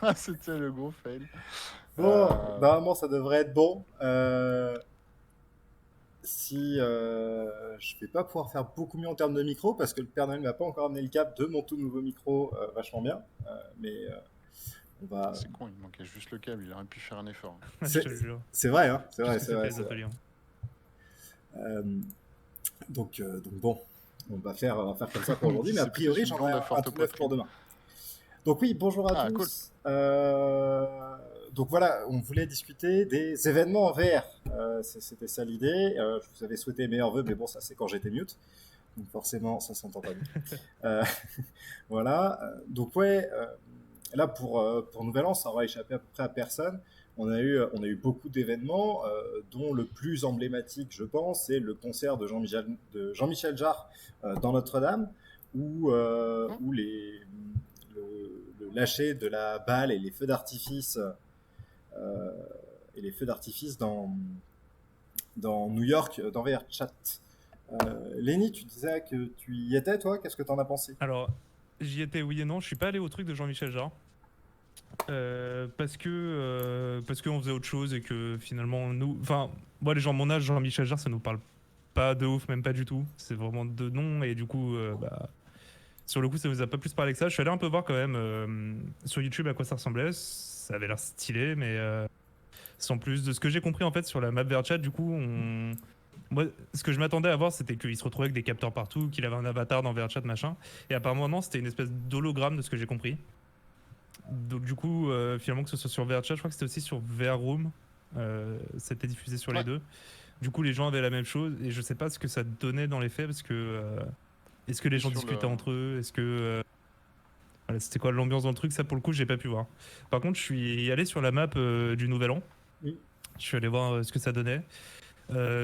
Ah, c'était le gros fail. Bon, Euh, normalement ça devrait être bon. Si je vais pas pouvoir faire beaucoup mieux en termes de micro parce que le Père Noël m'a pas encore amené le cap de mon tout nouveau micro vachement bien. Mais on va. c'est con, il manquait juste le câble, il aurait pu faire un effort. Je C'est te jure. c'est vrai, hein, c'est Tout ce vrai, que c'est ça fait vrai, les c'est vrai. ateliers. Hein. Euh, donc bon, on va faire comme ça pour aujourd'hui, mais a C'est plus priori une j'en ai blonde à un forte tout neuf pour poitrine. demain. Donc oui, bonjour à Ah, cool. tous. Donc voilà, on voulait discuter des événements en VR. C'était ça l'idée. Je vous avais souhaité meilleurs vœux, mais bon, ça c'est quand j'étais mute. Donc forcément, ça s'entend pas bien. Euh, voilà. Donc ouais, là pour Nouvel An, ça aura échappé à peu près à personne. On a eu beaucoup d'événements, dont le plus emblématique, je pense, c'est le concert de Jean-Michel Jarre dans Notre-Dame, Hum, où le lâcher de la balle euh, et les feux d'artifice dans New York, dans VRChat. Lenny, tu disais que tu y étais, toi. Qu'est-ce que t'en as pensé? Alors, j'y étais oui et non. Je suis pas allé au truc de Jean-Michel Jarre. Parce qu'on faisait autre chose et que finalement, nous. Enfin, moi, les gens de mon âge, Jean-Michel Jarre, ça nous parle pas de ouf, même pas du tout. C'est vraiment de nom et du coup, bah. Sur le coup, ça nous a pas plus parlé que ça. Je suis allé un peu voir quand même sur YouTube à quoi ça ressemblait. Ça avait l'air stylé, mais sans plus. De ce que j'ai compris en fait sur la map VRChat, du coup, moi, ce que je m'attendais à voir, c'était qu'il se retrouvait avec des capteurs partout, qu'il avait un avatar dans VRChat, machin. Et apparemment, non, c'était une espèce d'hologramme de ce que j'ai compris. Donc, du coup, finalement, que ce soit sur VRChat, je crois que c'était aussi sur VRRoom. C'était diffusé sur les Ouais, deux. Du coup, les gens avaient la même chose. Et je sais pas ce que ça donnait dans les faits, parce que. Est-ce que les et gens sur le. discutaient entre eux? Est-ce que. Voilà, c'était quoi l'ambiance dans le truc? Ça, pour le coup, j'ai pas pu voir. Par contre, je suis allé sur la map du Nouvel An. Oui. Je suis allé voir ce que ça donnait.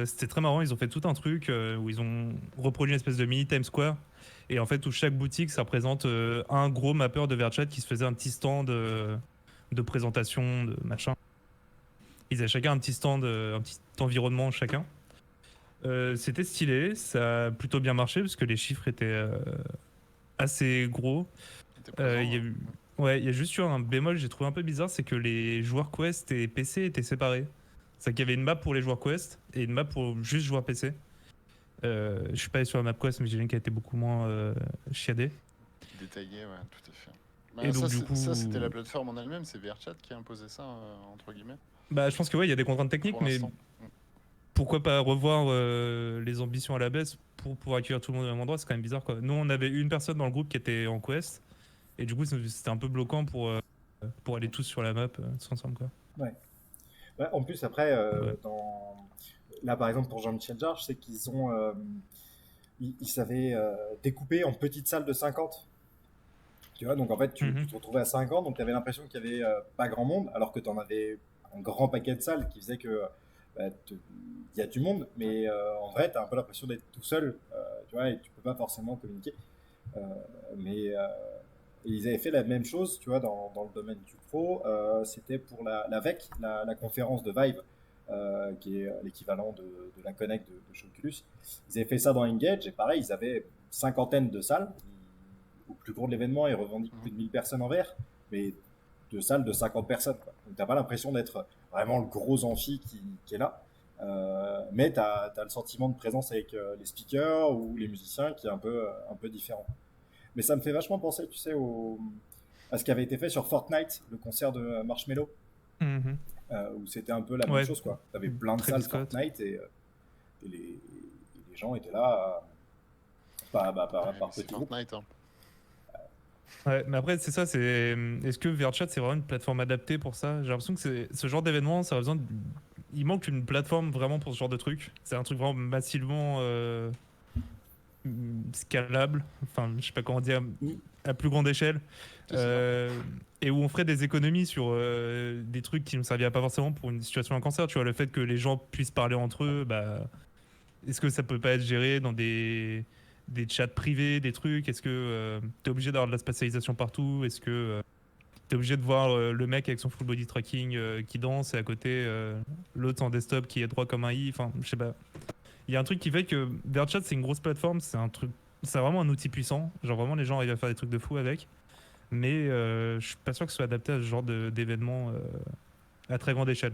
C'était très marrant, ils ont fait tout un truc où ils ont reproduit une espèce de mini Times Square. Et en fait, où chaque boutique, ça représente un gros mappeur de VRChat qui se faisait un petit stand de présentation, de machin. Ils avaient chacun un petit stand, un petit environnement chacun. C'était stylé, ça a plutôt bien marché parce que les chiffres étaient assez gros. T'es Il y a présent. eu... Ouais, il y a juste eu un bémol, j'ai trouvé un peu bizarre, c'est que les joueurs Quest et PC étaient séparés. C'est qu'il y avait une map pour les joueurs Quest et une map pour juste joueurs PC. Je suis pas allé sur la map Quest, mais j'ai vu qu'elle était beaucoup moins chiadée. Détaillé, ouais, tout à fait. Et Bah, donc, du ça, c'était la coup, plateforme en elle-même, c'est VRChat qui a imposé ça, entre guillemets, bah, je pense que ouais, il y a des contraintes techniques, pour mais l'instant. pourquoi pas revoir les ambitions à la baisse pour pouvoir accueillir tout le monde au même endroit, c'est quand même bizarre quoi. Nous, on avait une personne dans le groupe qui était en Quest, et du coup, c'était un peu bloquant pour aller tous sur la map, tous ensemble quoi. Ouais. Ouais, en plus, après, Donc, ouais. là, par exemple, pour Jean-Michel Jarre, je sais qu'ils savaient découper en petites salles de 50. Tu vois, donc en fait, tu Mhm. te retrouvais à 50, donc tu avais l'impression qu'il y avait pas grand monde, alors que tu en avais un grand paquet de salles qui faisait que bah, il y a du monde, Ouais. mais en vrai, tu as un peu l'impression d'être tout seul, tu vois, et tu peux pas forcément communiquer. Euh, mais ils avaient fait la même chose, tu vois, dans le domaine du pro. C'était pour la VEC, la conférence de Vive, qui est l'équivalent de la Connect de chez Oculus. Ils avaient fait ça dans Engage, et pareil, ils avaient une cinquantaine de salles. Au plus gros de l'événement, ils revendiquent Mhm. plus de 1000 personnes en VR, mais de salles de 50 personnes. Quoi. Donc t'as pas l'impression d'être vraiment le gros amphi qui est là. Mais tu as le sentiment de présence avec les speakers ou les musiciens qui est un peu différent. Mais ça me fait vachement penser, tu sais, à ce qui avait été fait sur Fortnite, le concert de Marshmello, Mhm. où c'était un peu la même Ouais, chose, quoi. T'avais plein de Travis salles Scott. Fortnite et les gens étaient là Ouais, mais par c'est petits groupes. Fortnite, hein. Ouais, mais après, c'est ça, Est-ce que VRChat, c'est vraiment une plateforme adaptée pour ça? J'ai l'impression que ce genre d'événement, ça a besoin de... Il manque une plateforme vraiment pour ce genre de truc. C'est un truc vraiment massivement scalable. Enfin, je sais pas comment dire, Mm. à plus grande échelle. C'est ça. Euh, et où on ferait des économies sur des trucs qui ne serviraient pas forcément pour une situation à cancer. Tu vois, le fait que les gens puissent parler entre eux, bah, est-ce que ça peut pas être géré dans des chats privés, des trucs? Est-ce que t'es obligé d'avoir de la spatialisation partout? Est-ce que t'es obligé de voir le mec avec son full body tracking qui danse et à côté l'autre en desktop qui est droit comme un i? Enfin, je sais pas. Il y a un truc qui fait que VRChat c'est une grosse plateforme, c'est vraiment un outil puissant. Genre vraiment les gens arrivent à faire des trucs de fou avec. mais je suis pas sûr que ce soit adapté à ce genre d'événement à très grande échelle.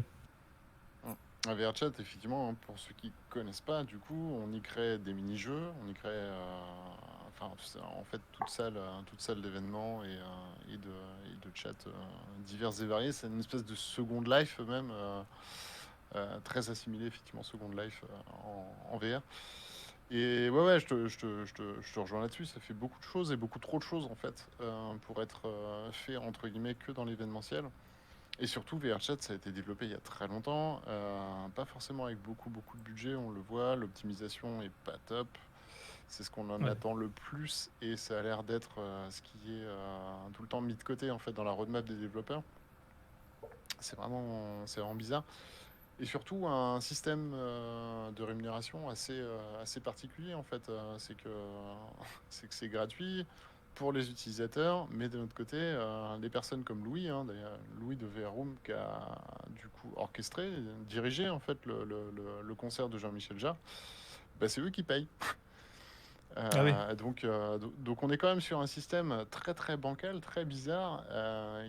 Un VRChat, effectivement, hein, pour ceux qui connaissent pas, du coup, on y crée des mini-jeux, on y crée, enfin, en fait, toute salle d'événements et de chat divers et variés. C'est une espèce de Second Life même, très assimilé, effectivement, Second Life en VR. Et ouais, je te rejoins là-dessus. Ça fait beaucoup de choses et beaucoup trop de choses, en fait, pour être fait, entre guillemets, que dans l'événementiel. Et surtout, VRChat, ça a été développé il y a très longtemps, pas forcément avec beaucoup de budget, on le voit, l'optimisation est pas top, c'est ce qu'on en Ouais. attend le plus, et ça a l'air d'être ce qui est tout le temps mis de côté en fait dans la roadmap des développeurs. C'est vraiment bizarre. Et surtout un système de rémunération assez particulier en fait. C'est gratuit pour les utilisateurs, mais de notre côté, les personnes comme Louis, hein, d'ailleurs, Louis de VR Room, qui a du coup orchestré, dirigé en fait le concert de Jean-Michel Jarre, bah, c'est eux qui payent. Ah oui. Donc on est quand même sur un système très très bancal, très bizarre,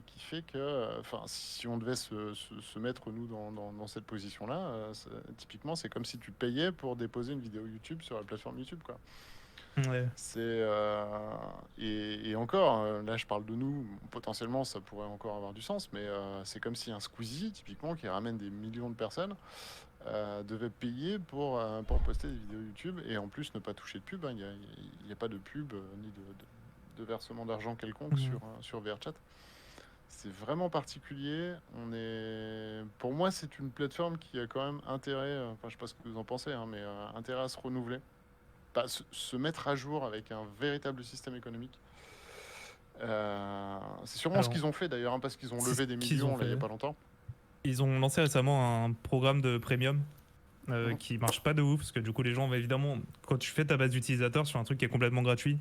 qui fait que, enfin, si on devait se mettre nous dans cette position-là, typiquement c'est comme si tu payais pour déposer une vidéo YouTube sur la plateforme YouTube, quoi. Ouais. Et encore, là je parle de nous, potentiellement ça pourrait encore avoir du sens, mais c'est comme si un Squeezie, typiquement, qui ramène des millions de personnes, devait payer pour poster des vidéos YouTube et en plus ne pas toucher de pub, hein. Il n'y a pas de pub ni de versement d'argent quelconque Mhm. sur VRChat. C'est vraiment particulier. Pour moi, c'est une plateforme qui a quand même intérêt, enfin, je sais pas ce que vous en pensez, hein, mais intérêt à se renouveler, pas se mettre à jour avec un véritable système économique. C'est sûrement ce Alors, qu'ils ont fait d'ailleurs, hein, parce qu'ils ont c'est ce levé des qu'ils ont millions là, il n'y a fait. pas longtemps. Ils ont lancé récemment un programme de premium Mhm. qui marche pas de ouf, parce que du coup, les gens, bah, évidemment, quand tu fais ta base d'utilisateurs sur un truc qui est complètement gratuit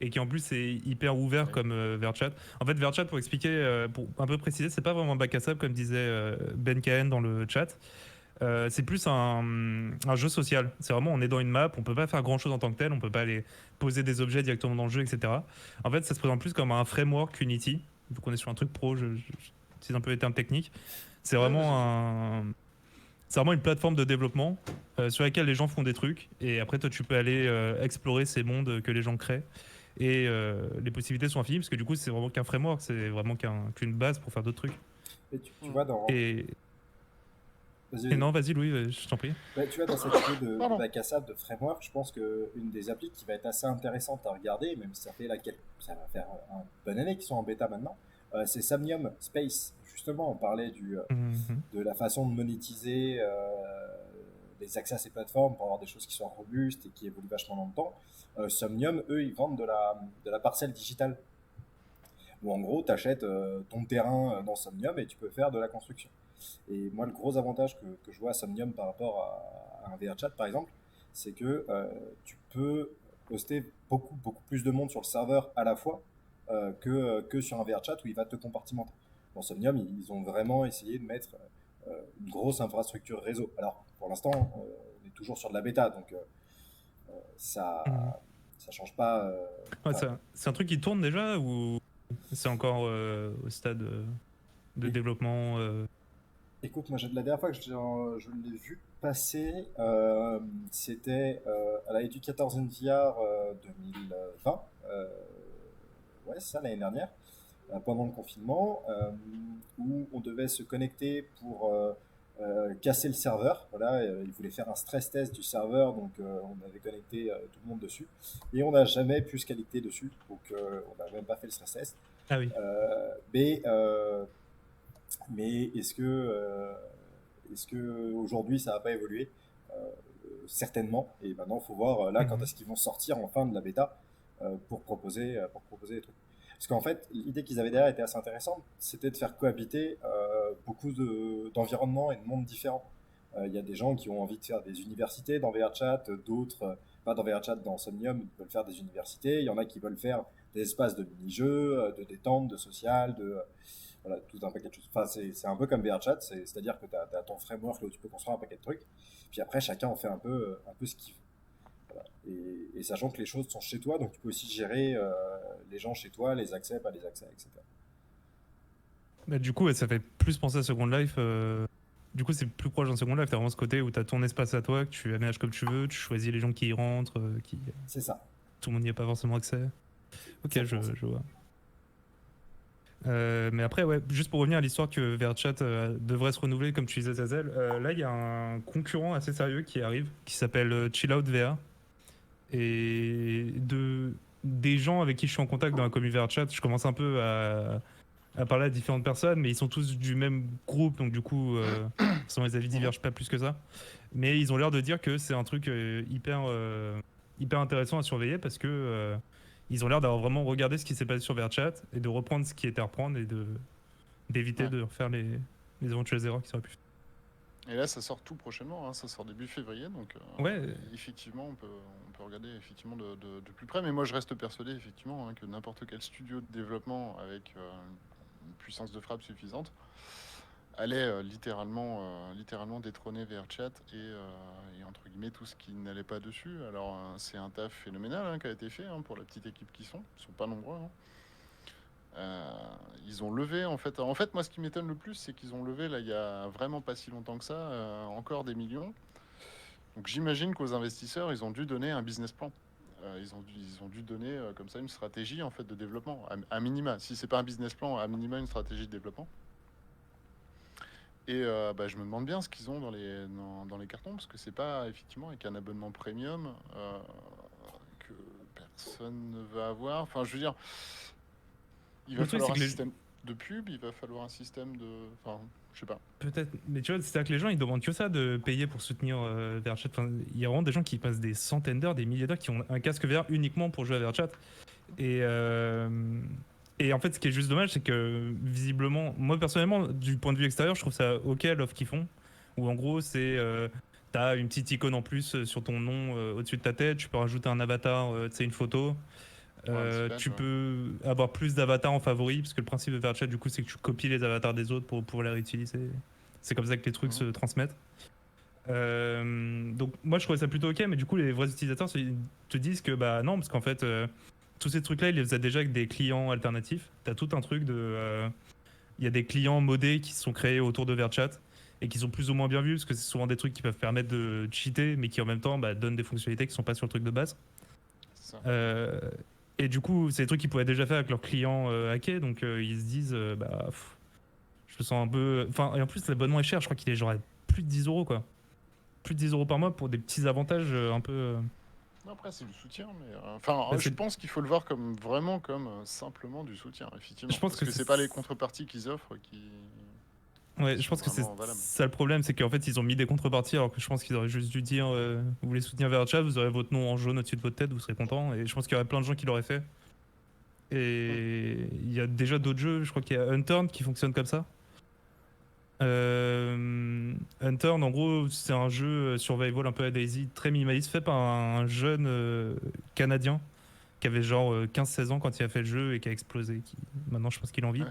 et qui en plus est hyper ouvert Ouais. comme VRChat. En fait, VRChat, pour expliquer, pour un peu préciser, c'est pas vraiment un bac à sable comme disait Ben Cahen dans le chat. C'est plus un jeu social. C'est vraiment, on est dans une map, on peut pas faire grand chose en tant que tel, on peut pas aller poser des objets directement dans le jeu, etc. En fait, ça se présente plus comme un framework Unity. Vu qu'on est sur un truc pro, j'utilise un peu les termes techniques. C'est Ouais, vraiment vas-y. c'est vraiment une plateforme de développement sur laquelle les gens font des trucs. Et après, toi, tu peux aller explorer ces mondes que les gens créent. Et les possibilités sont infinies parce que du coup, c'est vraiment qu'un framework, c'est vraiment qu'une base pour faire d'autres trucs. Et tu Mhm. vois, Et, vas-y, et vas-y. non, vas-y, Louis, je t'en prie. Bah, tu vois, dans cette idée de Pardon. bac à sable, de framework, je pense qu'une des applis qui va être assez intéressante à regarder, même si ça va faire une bonne année qu'ils sont en bêta maintenant, c'est Somnium Space. Justement, on parlait Mhm. de la façon de monétiser les accès à ces plateformes pour avoir des choses qui soient robustes et qui évoluent vachement dans le temps. Somnium, eux, ils vendent de la parcelle digitale. Où en gros, tu achètes ton terrain dans Somnium et tu peux faire de la construction. Et moi, le gros avantage que je vois à Somnium par rapport à un VRChat, par exemple, c'est que tu peux hoster beaucoup plus de monde sur le serveur à la fois que sur un VRChat où il va te compartimenter. Dans Somnium, ils ont vraiment essayé de mettre une grosse infrastructure réseau. Alors, pour l'instant, on est toujours sur de la bêta, donc Mhm. ça change pas. Ouais, Enfin, c'est un truc qui tourne déjà ou c'est encore au stade de et- développement Écoute, moi, la dernière fois que je l'ai vu passer, c'était à la Educators in VR 2020. Ouais, c'est ça, l'année dernière, pendant le confinement, où on devait se connecter pour casser le serveur. Voilà, ils voulaient faire un stress test du serveur, donc on avait connecté tout le monde dessus. Et on n'a jamais pu se connecter dessus, donc on n'a même pas fait le stress test. Ah oui. Mais est-ce que aujourd'hui ça va pas évoluer? Certainement. Et maintenant, il faut voir là quand Mhm. est-ce qu'ils vont sortir en fin de la bêta pour proposer des trucs. Parce qu'en fait, l'idée qu'ils avaient derrière était assez intéressante, c'était de faire cohabiter beaucoup d'environnements et de mondes différents. Il y a des gens qui ont envie de faire des universités dans VRChat, d'autres, pas dans VRChat, dans Somnium, ils veulent faire des universités. Il y en a qui veulent faire des espaces de mini-jeux, de détente, de social, voilà, tout un paquet de choses. Enfin, c'est un peu comme VRChat, c'est-à-dire que tu as ton framework là où tu peux construire un paquet de trucs, puis après chacun en fait un peu ce qu'il veut. Voilà. Et sachant que les choses sont chez toi, donc tu peux aussi gérer les gens chez toi, les accès, pas les accès, etc. Bah, du coup, ouais, ça fait plus penser à Second Life. Du coup, c'est plus proche d'un Second Life. T'as vraiment ce côté où t'as ton espace à toi, que tu aménages comme tu veux, tu choisis les gens qui y rentrent, C'est ça. tout le monde n'y a pas forcément accès. Ok, Exactement ça. je vois. Mais après, ouais, juste pour revenir à l'histoire que VRChat devrait se renouveler, comme tu disais, Zazel, là, il y a un concurrent assez sérieux qui arrive, qui s'appelle Chillout VR. Et des gens avec qui je suis en contact dans la commu VRChat, je commence un peu à parler à différentes personnes, mais ils sont tous du même groupe, donc du coup, forcément, les avis divergent pas plus que ça. Mais ils ont l'air de dire que c'est un truc hyper intéressant à surveiller parce que ils ont l'air d'avoir vraiment regardé ce qui s'est passé sur VRChat et de reprendre ce qui était à reprendre et d'éviter Ouais. de refaire les éventuelles erreurs qui seraient pu faire. Et là, ça sort tout prochainement, hein, ça sort début février, donc Ouais, effectivement, on peut regarder effectivement de plus près. Mais moi, je reste persuadé effectivement que n'importe quel studio de développement avec une puissance de frappe suffisante allait littéralement détrôner VRChat et entre guillemets tout ce qui n'allait pas dessus. Alors, c'est un taf phénoménal qui a été fait pour la petite équipe qui sont. Ils sont pas nombreux. Euh, Ils ont levé en fait. En fait, moi, ce qui m'étonne le plus, c'est qu'ils ont levé là, il y a vraiment pas si longtemps que ça, encore des millions. Donc, j'imagine qu'aux investisseurs, ils ont dû donner un business plan. Ils ont dû donner comme ça une stratégie en fait de développement, à minima. Si c'est pas un business plan, à minima une stratégie de développement. Et je me demande bien ce qu'ils ont dans les cartons, parce que c'est pas effectivement avec un abonnement premium que personne ne va avoir. Enfin, je veux dire, il va le truc, falloir c'est un que système de pub, il va falloir un système de. Enfin, je sais pas. peut-être, mais tu vois, c'est-à-dire que les gens ils demandent que ça de payer pour soutenir VRChat. Enfin, il y a vraiment des gens qui passent des centaines d'heures, des milliers d'heures, qui ont un casque VR uniquement pour jouer à VRChat. Et, euh, et en fait, ce qui est juste dommage, c'est que visiblement, moi personnellement, du point de vue extérieur, je trouve ça ok l'offre qu'ils font. Où en gros, c'est t'as une petite icône en plus sur ton nom au-dessus de ta tête, tu peux rajouter un avatar, tu sais, une photo. Ouais, un petit badge, Tu ouais. peux avoir plus d'avatars en favori, parce que le principe de VRChat, du coup, c'est que tu copies les avatars des autres pour pouvoir les réutiliser. C'est comme ça que les trucs se Mhm. transmettent. Donc moi je trouvais ça plutôt ok, mais du coup les vrais utilisateurs te disent que bah non, parce qu'en fait tous ces trucs là ils les faisaient déjà avec des clients alternatifs. T'as tout un truc il y a des clients modés qui se sont créés autour de VRChat et qui sont plus ou moins bien vus, parce que c'est souvent des trucs qui peuvent permettre de cheater, mais qui en même temps donnent des fonctionnalités qui sont pas sur le truc de base. C'est ça. Euh, et du coup c'est des trucs qu'ils pouvaient déjà faire avec leurs clients hackés, donc ils se disent je me sens un peu, enfin, et en plus l'abonnement est cher, je crois qu'il est genre à plus de 10 € quoi, plus de 10 € par mois pour des petits avantages un peu. Après, c'est du soutien, mais enfin, Bah, je pense qu'il faut le voir comme vraiment comme simplement du soutien, je effectivement, pense parce que que c'est pas les contreparties qu'ils offrent qui ouais, je sont pense que c'est vraiment valables. ça le problème, c'est qu'en fait ils ont mis des contreparties alors que je pense qu'ils auraient juste dû dire vous voulez soutenir VRChat, vous aurez votre nom en jaune au-dessus de votre tête, vous serez content. Et je pense qu'il y aurait plein de gens qui l'auraient fait. Mm. Et il y a déjà d'autres jeux, je crois qu'il y a Unturned qui fonctionne comme ça. Unturned, en gros, c'est un jeu survival un peu à Daisy, très minimaliste, fait par un jeune Canadien qui avait genre 15-16 ans quand il a fait le jeu et qui a explosé. Maintenant, je pense qu'il en vit. Ouais.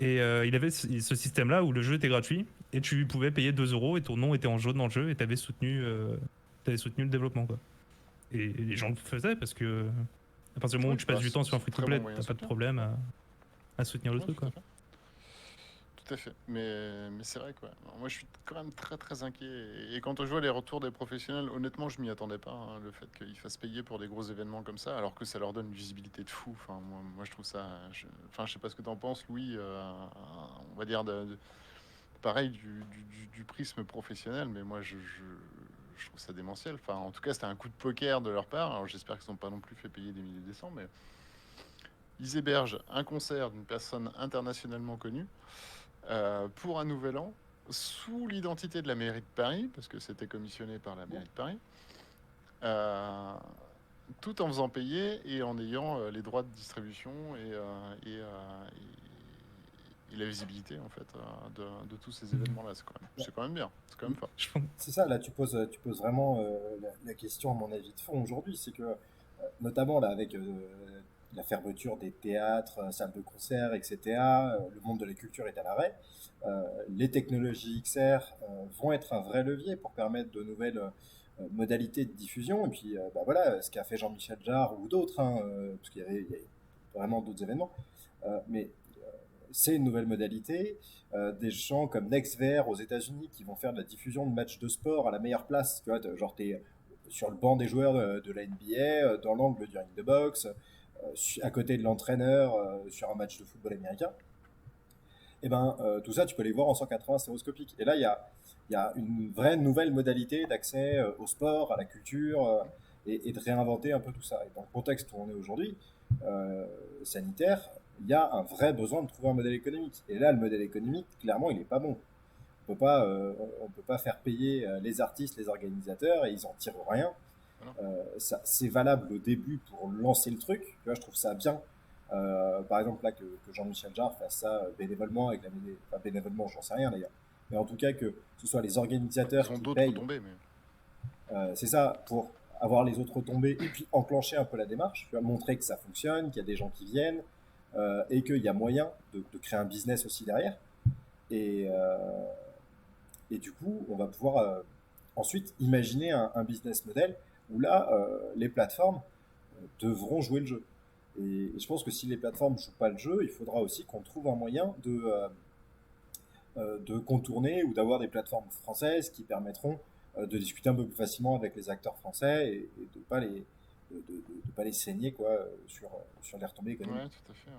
Et il avait ce système-là où le jeu était gratuit et tu pouvais payer 2 € et ton nom était en jaune dans le jeu et t'avais soutenu le développement, quoi. Et les gens le faisaient parce que à partir du moment où Oui, tu passes du temps sur un c'est un très bon free-to-play, moyen t'as de pas de soutenir. problème à soutenir le Oui, truc, tout à quoi. fait. Tout à fait. Mais c'est vrai, quoi. Moi, je suis quand même très très inquiet. Et quand je vois les retours des professionnels, honnêtement, je m'y attendais pas. Le fait qu'ils fassent payer pour des gros événements comme ça, alors que ça leur donne une visibilité de fou. Enfin, moi je trouve ça. Enfin, je sais pas ce que tu en penses, Louis. On va dire pareil du prisme professionnel, mais moi je trouve ça démentiel. Enfin, en tout cas, c'était un coup de poker de leur part. Alors, j'espère qu'ils n'ont pas non plus fait payer des milliers de cents, mais ils hébergent un concert d'une personne internationalement connue pour un nouvel an sous l'identité de la mairie de Paris, parce que c'était commissionné par la mairie de Paris, euh, tout en faisant payer et en ayant les droits de distribution et la visibilité en fait de tous ces Mhm. événements-là. C'est quand même bien, c'est quand même fort. Je pense. C'est ça, là tu poses vraiment la question à mon avis de fond aujourd'hui, c'est que notamment là avec la fermeture des théâtres, salles de concert, etc., le monde de la culture est à l'arrêt. Les technologies XR vont être un vrai levier pour permettre modalités de diffusion. Et puis, bah voilà, ce qu'a fait Jean-Michel Jarre ou d'autres, hein, parce il y a vraiment d'autres événements. Mais c'est une nouvelle modalité. Des gens comme NextVR aux États-Unis qui vont faire de la diffusion de matchs de sport à la meilleure place. Tu vois, genre, t'es sur le banc des joueurs de la NBA, dans l'angle du ring de boxe, à côté de l'entraîneur sur un match de football américain. Et ben, tout ça, tu peux les voir en 180 stéréoscopique. Et là, il y a une vraie nouvelle modalité d'accès au sport, à la culture, et de réinventer un peu tout ça. Et dans le contexte où on est aujourd'hui, sanitaire, il y a un vrai besoin de trouver un modèle économique. Et là, le modèle économique, clairement, il n'est pas bon. On peut pas faire payer les artistes, les organisateurs, et ils en tirent rien. C'est valable au début pour lancer le truc. Tu vois, je trouve ça bien. Par exemple, là, que Jean-Michel Jarre fasse ça bénévolement, enfin, bénévolement, j'en sais rien d'ailleurs. Mais en tout cas, que ce soit les organisateurs Ils ont qui d'autres payent, tombées, mais c'est ça, pour avoir les autres retombées et puis enclencher un peu la démarche, tu vois, montrer que ça fonctionne, qu'il y a des gens qui viennent et qu'il y a moyen de créer un business aussi derrière. Et, euh, et du coup, on va pouvoir ensuite imaginer un business model où là, les plateformes devront jouer le jeu. Et je pense que si les plateformes ne jouent pas le jeu, il faudra aussi qu'on trouve un moyen de contourner ou d'avoir des plateformes françaises qui permettront de discuter un peu plus facilement avec les acteurs français et de ne pas pas les saigner quoi, sur les retombées économiques. ouais, tout à fait. Ouais.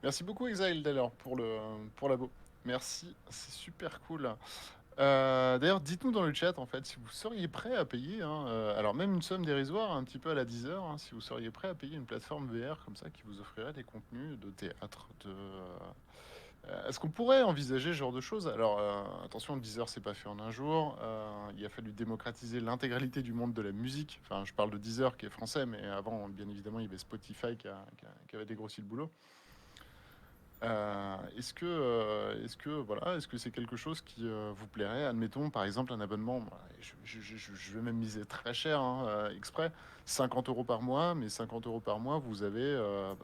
Merci beaucoup, Exile, d'ailleurs, pour l'abo. Merci, c'est super cool. D'ailleurs, dites-nous dans le chat, en fait, si vous seriez prêt à payer, hein, alors même une somme dérisoire, un petit peu à la Deezer, hein, si vous seriez prêt à payer une plateforme VR comme ça qui vous offrirait des contenus de théâtre, est-ce qu'on pourrait envisager ce genre de choses? Alors, attention, Deezer, c'est pas fait en un jour. Il a fallu démocratiser l'intégralité du monde de la musique. Enfin, je parle de Deezer qui est français, mais avant, bien évidemment, il y avait Spotify qui avait dégrossi le boulot. Est-ce que c'est quelque chose qui vous plairait? Admettons, par exemple, un abonnement. Voilà, je vais même miser très cher, hein, exprès, 50 euros par mois, mais 50 euros par mois, vous avez,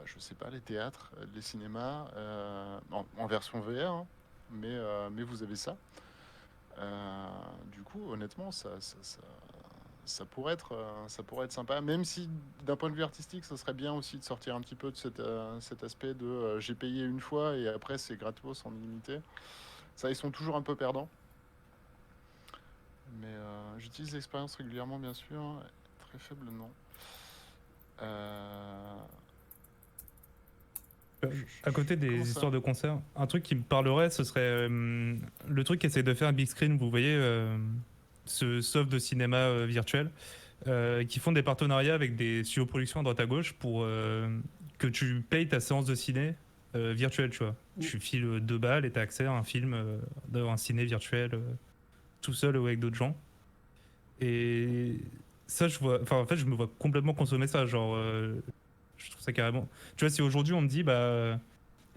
je sais pas, les théâtres, les cinémas, en version VR, hein, mais vous avez ça. Du coup, honnêtement, ça pourrait être sympa, même si d'un point de vue artistique, ça serait bien aussi de sortir un petit peu de cet aspect de j'ai payé une fois et après c'est gratos en illimité. Ça, ils sont toujours un peu perdants. Mais j'utilise l'expérience régulièrement, bien sûr. Très faible, non. Euh, À côté comment des ça? histoires de concerts, un truc qui me parlerait, ce serait le truc qu'essaie de faire Big Screen, vous voyez, ce soft de cinéma virtuel, qui font des partenariats avec des studios de production à droite à gauche pour que tu payes ta séance de ciné virtuelle, tu vois. Tu files 2 balles et tu as accès à un film un ciné virtuel tout seul ou avec d'autres gens. Et ça, en fait, je me vois complètement consommer ça, genre, je trouve ça carrément. Tu vois, si aujourd'hui on me dit, bah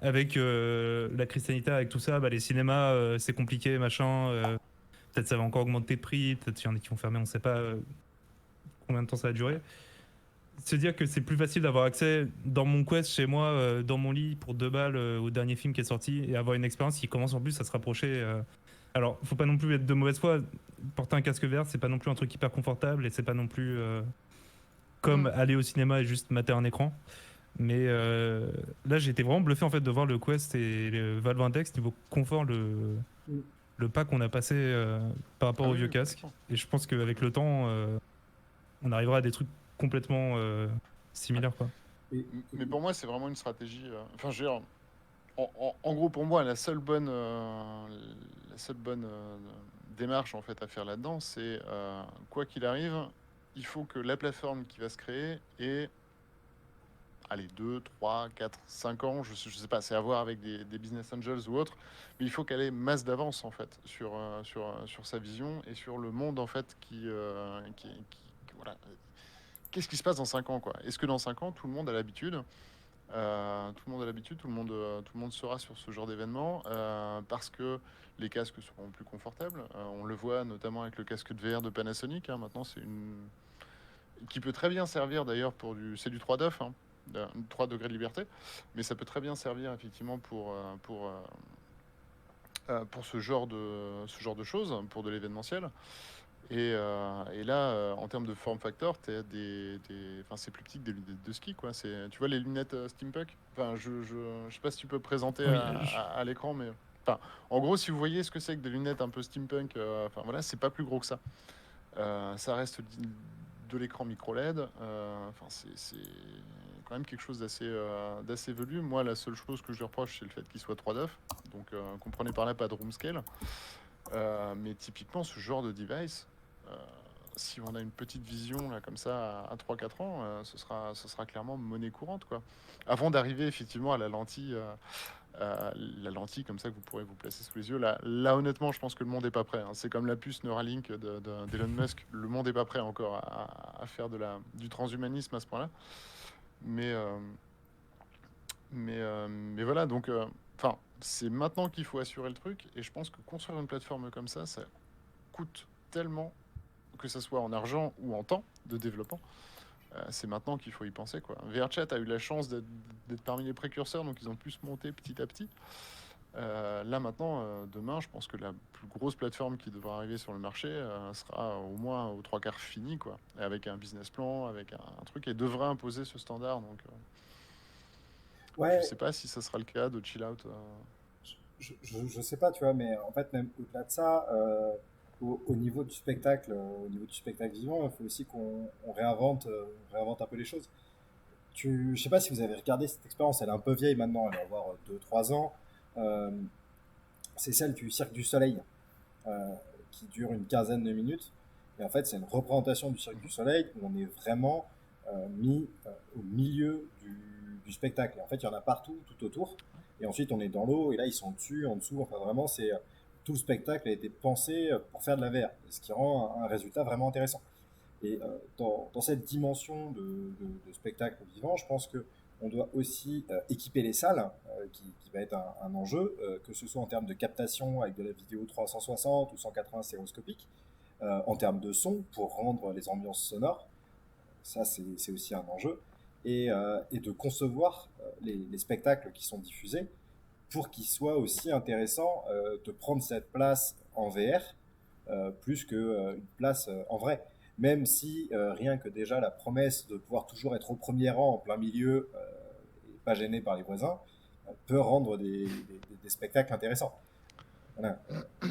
avec la crise sanitaire, avec tout ça, bah, les cinémas, c'est compliqué, machin. Peut-être ça va encore augmenter de prix, peut-être il y en a qui vont fermer, on ne sait pas combien de temps ça va durer. Se dire que c'est plus facile d'avoir accès dans mon Quest chez moi, dans mon lit, pour 2 balles au dernier film qui est sorti, et avoir une expérience qui commence en plus à se rapprocher. Alors, faut pas non plus être de mauvaise foi. Porter un casque vert, c'est pas non plus un truc hyper confortable, et c'est pas non plus comme Mm. aller au cinéma et juste mater un écran. Mais là, j'ai été vraiment bluffé en fait de voir le Quest et le Valve Index niveau confort, le pas qu'on a passé par rapport Ah au oui, vieux oui, casque. complètement. Et je pense qu'avec le temps, on arrivera à des trucs complètement Ouais. similaires, quoi. Et, Mais pour moi, c'est vraiment une stratégie. Enfin, je veux dire, en gros, pour moi, la seule bonne démarche en fait à faire là-dedans, c'est quoi qu'il arrive, il faut que la plateforme qui va se créer ait, allez, 2, 3, 4, 5 ans, je sais pas, c'est à voir avec des business angels ou autres, mais il faut qu'elle ait masse d'avance en fait sur sa vision et sur le monde en fait voilà. Qu'est-ce qui se passe dans 5 ans quoi? Est-ce que dans 5 ans, tout le monde a l'habitude tout le monde a l'habitude, tout le monde sera sur ce genre d'événement parce que les casques seront plus confortables. On le voit notamment avec le casque de VR de Panasonic, hein. Maintenant, c'est une qui peut très bien servir d'ailleurs c'est du 3 DoF, hein, 3 degrés de liberté, mais ça peut très bien servir effectivement pour ce genre de choses, pour de l'événementiel. Et là, en termes de form factor, enfin, c'est plus petit que des lunettes de ski, quoi. Tu vois les lunettes steampunk? Enfin, je sais pas si tu peux présenter Oui, à l'écran, mais enfin, en gros, si vous voyez ce que c'est que des lunettes un peu steampunk, enfin voilà, c'est pas plus gros que ça. Ça reste de l'écran micro LED. Enfin, c'est quand même quelque chose d'assez velu. Moi, la seule chose que je lui reproche, c'est le fait qu'il soit 3.9. Donc, comprenez par là pas de room scale. Mais typiquement, ce genre de device, euh, si on a une petite vision là comme ça à 3-4 ans, ce sera clairement monnaie courante, quoi. Avant d'arriver effectivement à la lentille comme ça que vous pourrez vous placer sous les yeux. Là honnêtement, je pense que le monde n'est pas prêt, hein. C'est comme la puce Neuralink d'Elon Musk. Le monde n'est pas prêt encore à faire du transhumanisme à ce point-là. Mais, mais voilà, donc, enfin, c'est maintenant qu'il faut assurer le truc. Et je pense que construire une plateforme comme ça coûte tellement, que ce soit en argent ou en temps de développement. C'est maintenant qu'il faut y penser, quoi. VRChat a eu la chance d'être parmi les précurseurs, donc ils ont pu se monter petit à petit. Là maintenant, demain, je pense que la plus grosse plateforme qui devra arriver sur le marché sera au moins aux 3/4 finie, quoi. Et avec un business plan, avec un truc, et devra imposer ce standard. Donc, je Ouais, sais pas si ça sera le cas de chill out. je sais pas, tu vois, mais en fait, même au-delà de ça, au niveau du spectacle, vivant, il faut aussi qu'on réinvente un peu les choses. Je sais pas si vous avez regardé cette expérience, elle est un peu vieille maintenant, elle va avoir 2 3 ans. Euh, c'est celle du Cirque du Soleil, euh, qui dure une quinzaine de minutes. Et en fait, c'est une représentation du Cirque du Soleil où on est vraiment mis au milieu du spectacle. Et en fait, il y en a partout, tout autour. Et ensuite, on est dans l'eau, et là, ils sont dessus, en dessous. Enfin, vraiment, tout le spectacle a été pensé pour faire de la VR, ce qui rend un résultat vraiment intéressant. Et dans cette dimension de spectacle vivant, je pense que on doit aussi équiper les salles, qui va être un enjeu, que ce soit en termes de captation avec de la vidéo 360 ou 180 stéréoscopique, en termes de son pour rendre les ambiances sonores, ça c'est aussi un enjeu, et de concevoir les spectacles qui sont diffusés pour qu'ils soient aussi intéressants, de prendre cette place en VR plus qu'une place en vrai. Même si rien que déjà la promesse de pouvoir toujours être au premier rang en plein milieu, et pas gêné par les voisins, peut rendre des spectacles intéressants. Voilà, on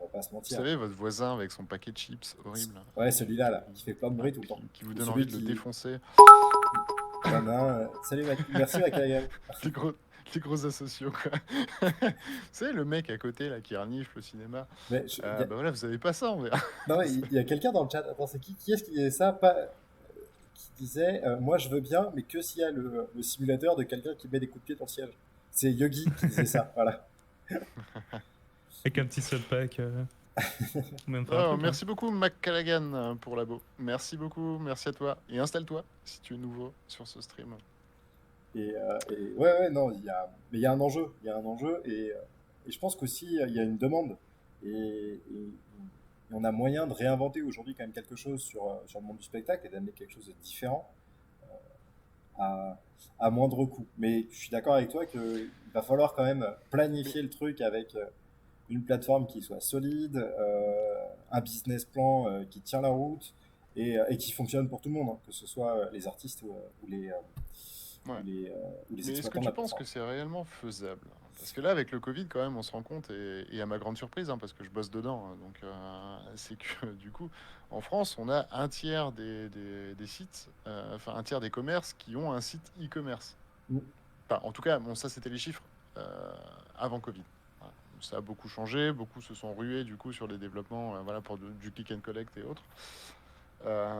va pas se Vous mentir. savez, votre voisin avec son paquet de chips horrible, Ouais, celui-là, là, qui fait plein de hein, bruit tout le temps. qui vous Ou donne celui envie de le qui. défoncer. Il y en a un. Salut, merci, Macalagan. les gros, les gros asociaux, quoi. Vous savez, le mec à côté, là, qui renifle au cinéma. Mais Bah voilà, vous avez pas ça, on verra. non, il y a quelqu'un dans le chat. Attends, c'est qui est-ce qui disait ça? Pas, qui disait moi je veux bien, mais que s'il y a le simulateur de quelqu'un qui met des coups de pied dans le siège. C'est Yogi qui disait ça. Voilà. avec un petit subpack. Ou même faire un Oh, truc, hein. merci beaucoup, McCallaghan, pour l'abo. Merci beaucoup, merci à toi. Et installe-toi, si tu es nouveau sur ce stream. Ouais, non, mais il y a un enjeu. Il y a un enjeu, et je pense qu'aussi il y a une demande. Et on a moyen de réinventer aujourd'hui quand même quelque chose sur le monde du spectacle et d'amener quelque chose de différent à, à moindre coût. Mais je suis d'accord avec toi qu'il va falloir quand même Mais planifier le truc avec une plateforme qui soit solide, un business plan qui tient la route et qui fonctionne pour tout le monde, hein, que ce soit les artistes ou ouais. ou les Mais est-ce que exploitants de tu la penses que plateforme. c'est réellement faisable? Parce que là, avec le Covid, quand même, on se rend compte, et à ma grande surprise, hein, parce que je bosse dedans, hein, donc c'est que du coup, en France, on a un tiers des sites, enfin un tiers des commerces qui ont un site e-commerce. Mm. Enfin, en tout cas, bon, ça c'était les chiffres avant Covid. Voilà. Ça a beaucoup changé, beaucoup se sont rués du coup sur les développements, voilà, pour du click and collect et autres.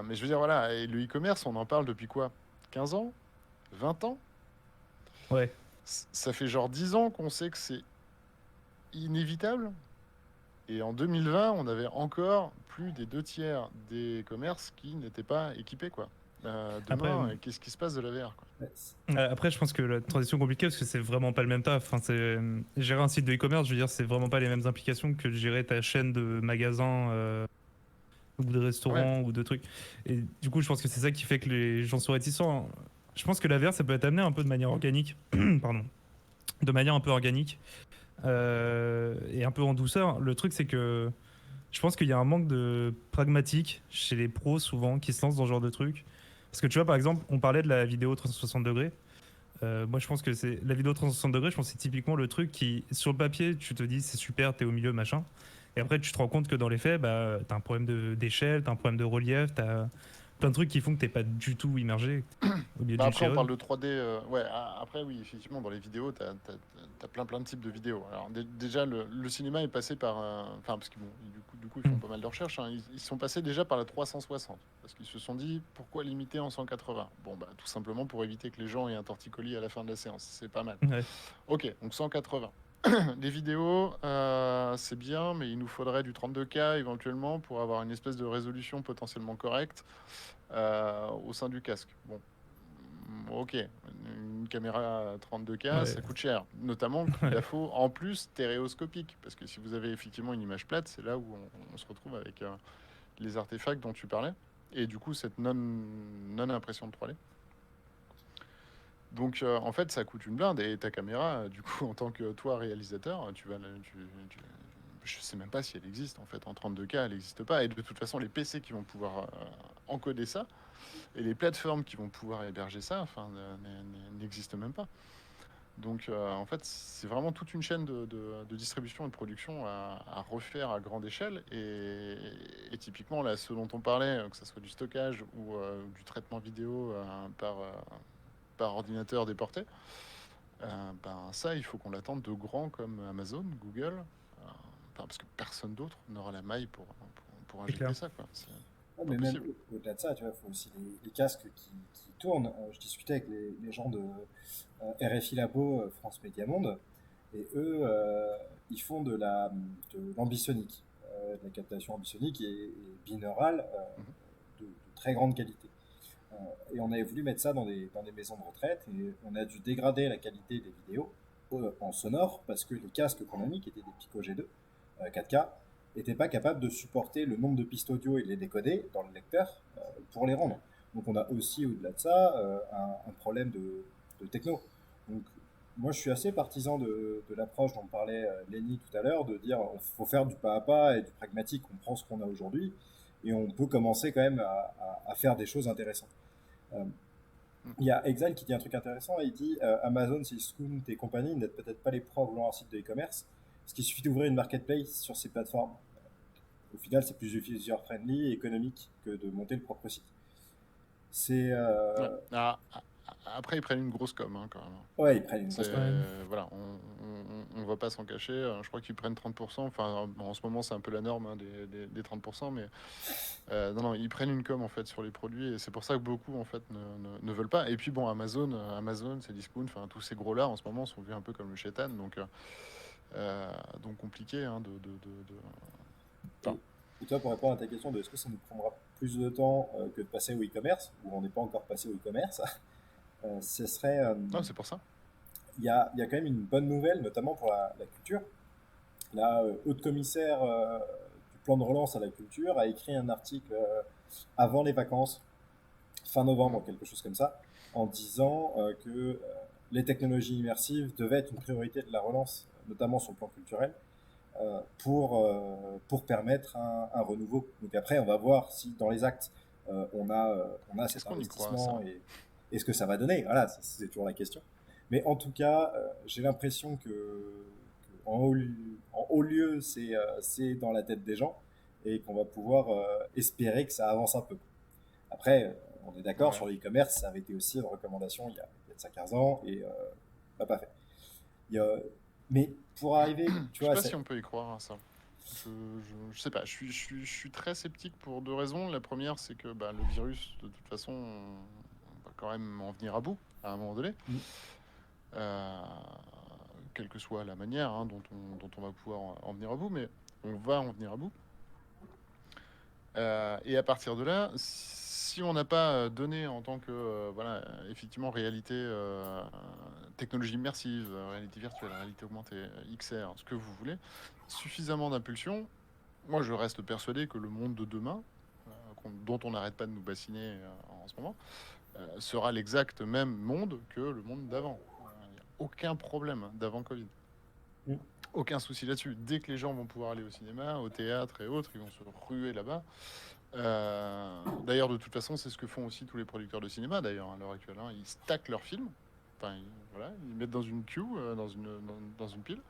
Mais je veux dire, voilà, et le e-commerce, on en parle depuis quoi? 15 ans? 20 ans? Ouais. Ça fait genre 10 ans qu'on sait que c'est inévitable. Et en 2020, on avait encore plus des 2 tiers des commerces qui n'étaient pas équipés, quoi. Après, Demain, qu'est-ce qui se passe de la VR, quoi? Ouais, après, je pense que la transition est compliquée parce que c'est vraiment pas le même taf. Enfin, gérer un site de e-commerce, je veux dire, c'est vraiment pas les mêmes implications que de gérer ta chaîne de magasins ou de Ouais, restaurants ou de trucs. Et du coup, je pense que c'est ça qui fait que les gens sont réticents. Je pense que la VR, ça peut être amené un peu de manière organique. Pardon. De manière un peu organique et un peu en douceur. Le truc, c'est que Je pense qu'il y a un manque de pragmatique chez les pros souvent qui se lancent dans ce genre de truc. Parce que tu vois, par exemple, on parlait de la vidéo 360 degrés. Moi, je pense que c'est la vidéo 360 degrés. Je pense que c'est typiquement le truc qui, sur le papier, tu te dis c'est super, t'es au milieu, machin. Et après, tu te rends compte que dans les faits, bah, t'as un problème d'échelle, t'as un problème de relief, t'as plein de trucs qui font que t'es pas du tout immergé au milieu Bah d'une après, on parle chérode. de 3D. Ouais, après, oui, effectivement, dans les vidéos, t'as plein de types de vidéos. Alors, déjà, le cinéma est passé par. Enfin, parce que bon, du coup, ils font Hmm. pas mal de recherches, hein. Ils sont passés déjà par la 360. Parce qu'ils se sont dit, pourquoi limiter en 180? Bon, bah, tout simplement pour éviter que les gens aient un torticolis à la fin de la séance. C'est pas mal. Ouais, Ok, donc 180. Les vidéos, c'est bien, mais il nous faudrait du 32K éventuellement pour avoir une espèce de résolution potentiellement correcte au sein du casque. Bon, ok, une caméra 32K, ouais, ça coûte cher. Notamment qu'il la ouais. faut en plus stéréoscopique. Parce que si vous avez effectivement une image plate, c'est là où on se retrouve avec les artefacts dont tu parlais. Et du coup, cette non-impression de 3D. Donc, en fait, ça coûte une blinde. Et ta caméra, du coup, en tant que toi, réalisateur, je sais même pas si elle existe, en fait. En 32K, elle n'existe pas. Et de toute façon, les PC qui vont pouvoir encoder ça, et les plateformes qui vont pouvoir héberger ça, enfin, n'existent même pas. Donc, en fait, c'est vraiment toute une chaîne de distribution et de production à refaire à grande échelle. Et typiquement, là, ce dont on parlait, que ce soit du stockage ou du traitement vidéo par ordinateur déporté, ben, ça, il faut qu'on l'attende de grands comme Amazon, Google, parce que personne d'autre n'aura la maille pour C'est clair. injecter ça, quoi. C'est Ouais, pas mais même possible. au-delà de ça, tu vois, il faut aussi les casques qui tournent. Je discutais avec les gens de RFI Labo, France Média Monde, et eux, ils font de l'ambisonique, de la captation ambisonique et binaurale Mhm. de très grande qualité. Euh, et on avait voulu mettre ça dans des maisons de retraite, et on a dû dégrader la qualité des vidéos en sonore parce que les casques qu'on a mis, qui étaient des Pico G2 4K, n'étaient pas capables de supporter le nombre de pistes audio et de les décoder dans le lecteur pour les Ok. rendre. Donc on a aussi, au-delà de ça, un problème de techno. Donc moi je suis assez partisan de l'approche dont parlait Lenny tout à l'heure, de dire il faut faire du pas à pas et du pragmatique, on prend ce qu'on a aujourd'hui, et on peut commencer quand même à faire des choses intéressantes. Euh, Mm. il y a Exile qui dit un truc intéressant, il dit Amazon, Cdiscount et compagnie n'êtes peut-être pas les pros à vouloir un site de e-commerce, parce qu'il suffit d'ouvrir une marketplace sur ces plateformes. Au final, c'est plus user-friendly et économique que de monter le propre site. C'est. Ouais. Après, ils prennent une grosse com, hein, quand même. Ouais, ils prennent une grosse com. Ouais. Voilà, on va pas s'en cacher. Je crois qu'ils prennent 30%. Enfin, bon, en ce moment, c'est un peu la norme, hein, des 30%. Mais non, ils prennent une com en fait sur les produits. Et c'est pour ça que beaucoup en fait ne veulent pas. Et puis bon, Amazon, c'est Discount. Enfin, tous ces gros là en ce moment sont vus un peu comme le chétan. Donc compliqué, hein, Enfin, Et, et toi, pour répondre à ta question de est-ce que ça nous prendra plus de temps que de passer au e-commerce, ou on n'est pas encore passé au e-commerce, ce serait. non, c'est pour ça. Il y a quand même une bonne nouvelle, notamment pour la culture. La haute commissaire du plan de relance à la culture a écrit un article avant les vacances, fin Mm. novembre, quelque chose comme ça, en disant que les technologies immersives devaient être une priorité de la relance, notamment sur le plan culturel, pour permettre un renouveau. Donc après, on va voir si dans les actes, on a Est-ce cet qu'on y croit à ça? investissement et ce que ça va donner. Voilà, c'est toujours la question. Mais en tout cas, j'ai l'impression en haut lieu, c'est dans la tête des gens et qu'on va pouvoir espérer que ça avance un peu. Après, on est d'accord, Ouais. sur le e-commerce, ça avait été aussi une recommandation il y a de ça 15 ans et on l'a pas fait. Il y a- Mais pour arriver, tu Je sais vois, pas si on peut y croire à ça. Je sais pas, je suis très sceptique pour deux raisons. La première, c'est que bah, le virus, de toute façon, on va quand même en venir à bout à un moment donné. Mm. Euh, Quelle que soit la manière, hein, dont on va pouvoir en venir à bout, mais on va en venir à bout. Et à partir de là, si on n'a pas donné en tant que, voilà, effectivement, réalité, technologie immersive, réalité virtuelle, réalité augmentée, XR, ce que vous voulez, suffisamment d'impulsion, moi je reste persuadé que le monde de demain, dont on n'arrête pas de nous bassiner en ce moment, sera l'exact même monde que le monde d'avant. Il n'y a aucun problème d'avant Covid. Mm. Aucun souci là-dessus. Dès que les gens vont pouvoir aller au cinéma, au théâtre et autres, ils vont se ruer là-bas. D'ailleurs, de toute façon, c'est ce que font aussi tous les producteurs de cinéma, d'ailleurs, à l'heure actuelle. Hein. Ils stackent leurs films. Enfin, voilà, ils mettent dans une queue, dans une pile.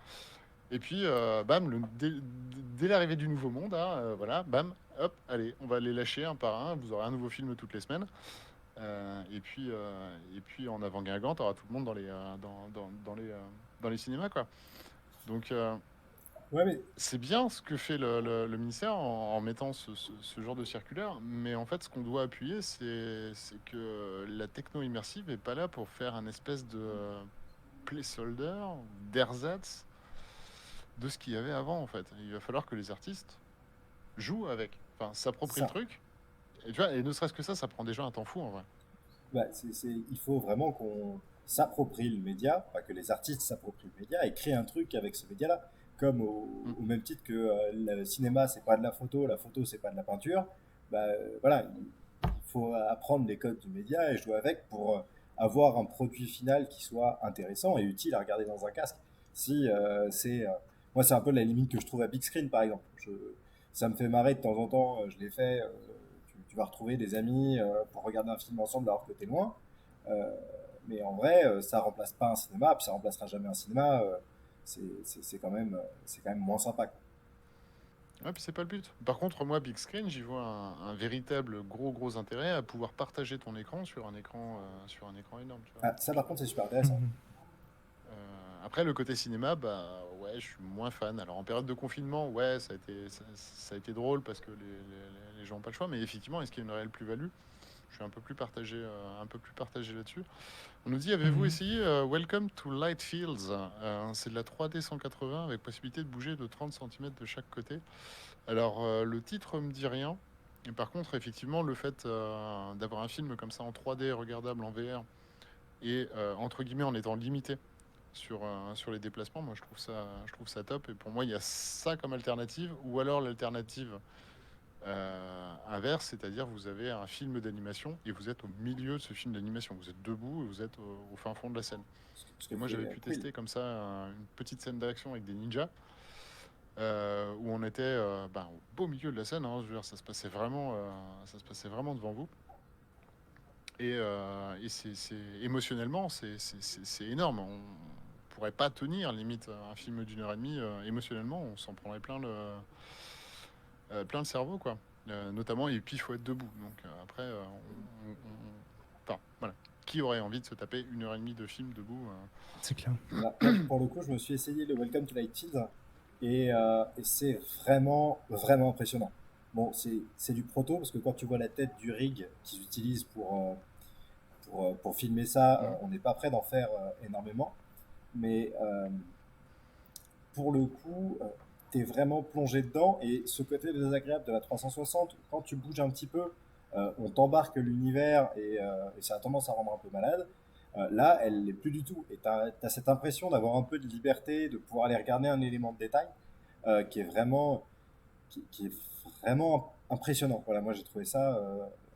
Et puis, bam, dès l'arrivée du Nouveau Monde, hein, voilà, bam, hop, allez, on va les lâcher un par un. Vous aurez un nouveau film toutes les semaines. Et puis en avant Guingamp, t'auras tout le monde dans les cinémas, quoi. Donc, Ouais, mais c'est bien ce que fait le ministère en mettant ce genre de circulaire, mais en fait, ce qu'on doit appuyer, c'est que la techno immersive est pas là pour faire un espèce de placeholder, d'ersatz de ce qu'il y avait avant, en fait. Il va falloir que les artistes jouent avec, enfin, s'approprient le ça, truc. Et tu vois, et ne serait-ce que ça prend déjà un temps fou, en vrai. bah, il faut vraiment qu'on s'approprie le média, enfin, que les artistes s'approprient le média et créent un truc avec ce média-là. Comme Mm. au même titre que le cinéma, c'est pas de la photo, c'est pas de la peinture. Bah, voilà, il faut apprendre les codes du média et jouer avec pour avoir un produit final qui soit intéressant et utile à regarder dans un casque. Si moi, c'est un peu la limite que je trouve à Big Screen, par exemple. Ça me fait marrer de temps en temps, je l'ai fait. Tu vas retrouver des amis pour regarder un film ensemble alors que t'es loin. Euh, mais en vrai, ça remplace pas un cinéma, puis ça remplacera jamais un cinéma. C'est quand même moins sympa, quoi. Ouais, puis c'est pas le but. Par contre, moi, Big Screen, j'y vois un véritable gros intérêt à pouvoir partager ton écran sur un écran énorme, tu vois. Ah, ça, par contre, c'est super intéressant. Mhm. Après, le côté cinéma, bah ouais, je suis moins fan. Alors en période de confinement, ouais, ça a été drôle parce que les gens n'ont pas le choix, mais effectivement, est-ce qu'il y a une réelle plus-value? Je suis un peu plus partagé là-dessus. On nous dit, avez-vous Mhm. essayé Welcome to Light Fields? C'est de la 3D 180 avec possibilité de bouger de 30 centimètres de chaque côté. Alors, le titre me dit rien. Et par contre, effectivement, le fait d'avoir un film comme ça en 3D regardable en VR et entre guillemets en étant limité sur les déplacements, moi je trouve ça top. Et pour moi, il y a ça comme alternative, ou alors l'alternative inverse, c'est-à-dire vous avez un film d'animation et vous êtes au milieu de ce film d'animation. Vous êtes debout et vous êtes au fin fond de la scène. Ce Et que moi, j'avais fait pu Quill. tester comme ça une petite scène d'action avec des ninjas. Où on était ben, au beau milieu de la scène, hein, je veux dire, ça se passait vraiment devant vous. Et émotionnellement, c'est énorme. On pourrait pas tenir limite un film d'une heure et demie. Émotionnellement, on s'en prendrait plein le cerveau, quoi. Notamment, et puis il faut être debout. Donc après, enfin, voilà. Qui aurait envie de se taper une heure et demie de film debout C'est clair. Moi, pour le coup, je me suis essayé le Welcome to Light Fields et c'est vraiment impressionnant. Bon, c'est du proto parce que quand tu vois la tête du rig qu'ils utilisent pour filmer ça, on n'est pas prêt d'en faire énormément. Mais pour le coup, tu es vraiment plongé dedans. Et ce côté désagréable de la 360, quand tu bouges un petit peu, on t'embarque l'univers et ça a tendance à rendre un peu malade. Là, elle l'est plus du tout. Et tu as cette impression d'avoir un peu de liberté, de pouvoir aller regarder un élément de détail qui est qui est vraiment impressionnant. Voilà, moi j'ai trouvé ça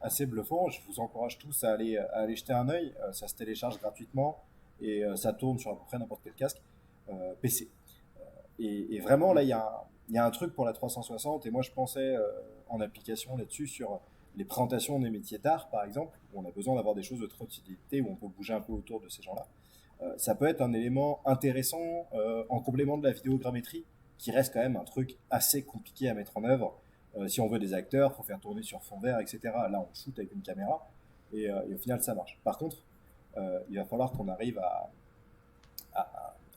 assez bluffant. Je vous encourage tous à aller jeter un œil. Ça se télécharge gratuitement et ça tourne sur à peu près n'importe quel casque PC. Et vraiment, là, il y a un truc pour la 360. Et moi, je pensais en application là-dessus sur les présentations des métiers d'art, par exemple, où on a besoin d'avoir des choses de trop utilité, où on peut bouger un peu autour de ces gens-là. Ça peut être un élément intéressant en complément de la vidéogrammétrie, qui reste quand même un truc assez compliqué à mettre en œuvre. Si on veut des acteurs, il faut faire tourner sur fond vert, etc. Là, on shoot avec une caméra et au final, ça marche. Par contre, il va falloir qu'on arrive à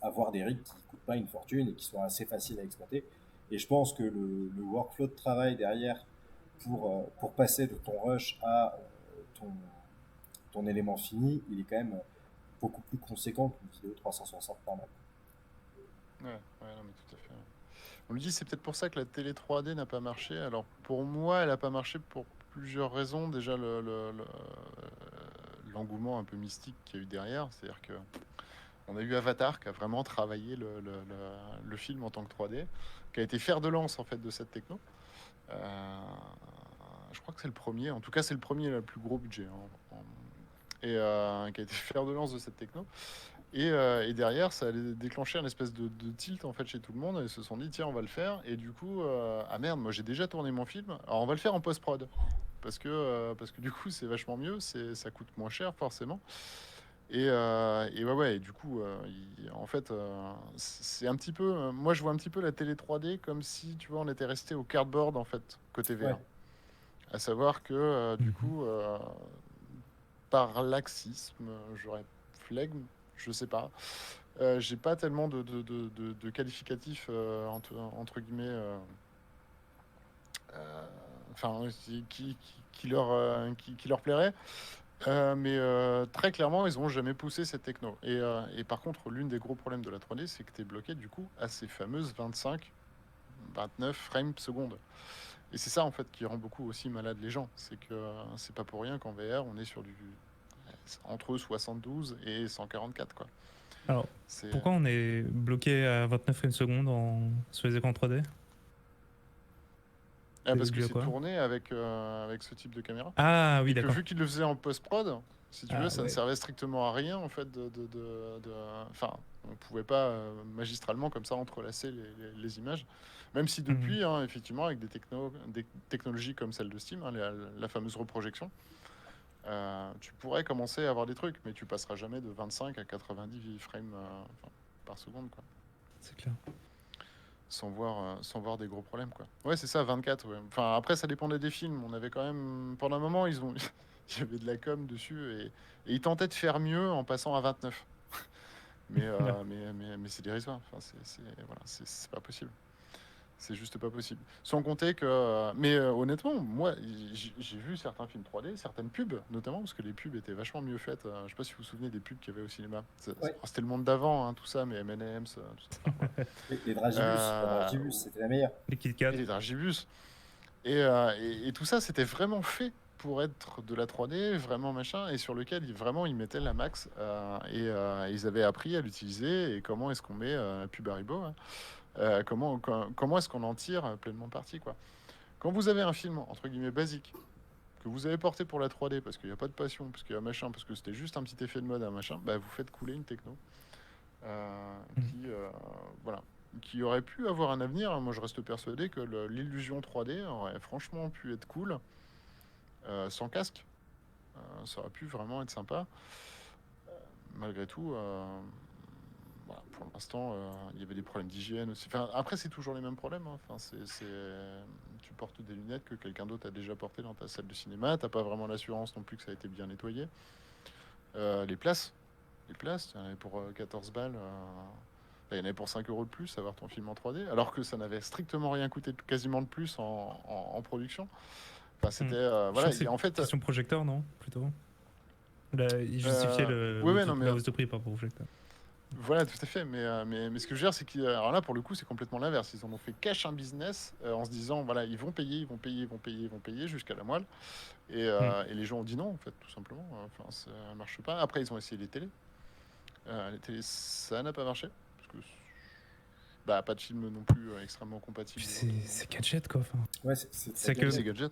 avoir des rigs qui ne coûtent pas une fortune et qui soient assez faciles à exploiter. Et je pense que le workflow de travail derrière pour passer de ton rush à ton élément fini, il est quand même beaucoup plus conséquent qu'une vidéo 360 normale. Ouais, non, mais tout à fait. On me dit c'est peut-être pour ça que la télé 3D n'a pas marché. Alors pour moi, elle n'a pas marché pour plusieurs raisons. Déjà l'engouement un peu mystique qu'il y a eu derrière, c'est-à-dire que on a eu Avatar qui a vraiment travaillé le film en tant que 3D, qui a été fer de lance en fait de cette techno. Euh, je crois que c'est le premier, en tout cas c'est le premier le plus gros budget, hein, qui a été fer de lance de cette techno. Et derrière, ça allait déclencher un espèce de tilt en fait chez tout le monde. Et ils se sont dit, tiens, on va le faire. Et du coup, ah merde, moi j'ai déjà tourné mon film. Alors on va le faire en post-prod. Parce que du coup, c'est vachement mieux. Ça coûte moins cher, forcément. Et ouais, et du coup, en fait, c'est un petit peu. Moi, je vois un petit peu la télé 3D comme si, tu vois, on était resté au cardboard, en fait, côté VR. Ouais. À savoir que, du Mhm. coup, par laxisme, j'aurais flegme, je sais pas. J'ai pas tellement de qualificatifs entre guillemets, euh, enfin, qui leur plairait. Mais très clairement, ils n'ont jamais poussé cette techno. Et par contre, l'une des gros problèmes de la 3D, c'est que tu es bloqué du coup à ces fameuses 25, 29 frames secondes. Et c'est ça en fait qui rend beaucoup aussi malade les gens. C'est que c'est pas pour rien qu'en VR, on est sur du entre 72 et 144 quoi. Alors, C'est pourquoi on est bloqué à 29 frames secondes sur les écrans 3D? C'est parce que dû à c'est quoi? tourné avec ce type de caméra. Ah oui, Et que d'accord. vu qu'il le faisait en post-prod, si tu veux, Ah ça ne ouais. servait strictement à rien en fait enfin, on pouvait pas magistralement comme ça entrelacer les images, même si Mhm. depuis, hein, effectivement, avec des technologies comme celle de Steam, hein, la fameuse reprojection, tu pourrais commencer à avoir des trucs, mais tu passeras jamais de 25 à 90 frames enfin, par seconde, quoi. C'est clair. Sans voir des gros problèmes, quoi. Ouais, c'est ça, 24. Ouais. Enfin, après, ça dépendait des films. On avait quand même, pendant un moment, il y avait de la com dessus et ils tentaient de faire mieux en passant à 29. Mais, Ouais. mais c'est dérisoire. Enfin, voilà, c'est pas possible. C'est juste pas possible. Sans compter que. Mais honnêtement, moi, j'ai vu certains films 3D, certaines pubs, notamment, parce que les pubs étaient vachement mieux faites. Je sais pas si vous vous souvenez des pubs qu'il y avait au cinéma. Ouais. C'était le monde d'avant, hein, tout ça, mais M&M's, tout ça. Enfin, voilà. Les Dragibus, la Euh, Dragibus, c'était la meilleure. Les Kit et Kat. les dragibus. Et tout ça, c'était vraiment fait pour être de la 3D, vraiment machin, et sur lequel vraiment ils mettaient la max. Ils avaient appris à l'utiliser. Et comment est-ce qu'on met pub Haribo, hein, comment est-ce qu'on en tire pleinement parti, quoi. Quand vous avez un film entre guillemets basique que vous avez porté pour la 3D parce qu'il n'y a pas de passion, parce qu'il y a machin, parce que c'était juste un petit effet de mode, un machin, bah vous faites couler une techno euh, Mhm. voilà, qui aurait pu avoir un avenir. Moi, je reste persuadé que l'illusion 3D aurait franchement pu être cool sans casque. Ça aurait pu vraiment être sympa. Malgré tout, voilà, pour l'instant, il y avait des problèmes d'hygiène aussi. Enfin, après, c'est toujours les mêmes problèmes, hein. Enfin, tu portes des lunettes que quelqu'un d'autre a déjà portées dans ta salle de cinéma. T'as pas vraiment l'assurance non plus que ça a été bien nettoyé. Les places, il y en avait pour 14 balles. Il y en avait pour 5 euros de plus à voir ton film en 3D, alors que ça n'avait strictement rien coûté quasiment de plus en production. Enfin, c'était. Mhm. Je Voilà, crois que c'est en fait. question projecteur, non? Plutôt. Là, il justifiait Oui, ouais, non, mais. la hausse de prix par rapport au projecteur. Voilà, tout à fait. Mais ce que je veux dire, c'est que. Alors là, pour le coup, c'est complètement l'inverse. Ils en ont fait cash un business en se disant, voilà, ils vont payer, ils vont payer, ils vont payer, ils vont payer jusqu'à la moelle. Mhm. Et les gens ont dit non, en fait, tout simplement. Enfin, ça marche pas. Après, ils ont essayé les télés. Les télés, ça n'a pas marché. Parce que. Bah, pas de film non plus extrêmement Puis compatible. c'est gadget, quoi. Enfin, Ouais, c'est très c'est que C'est gadget. gadget.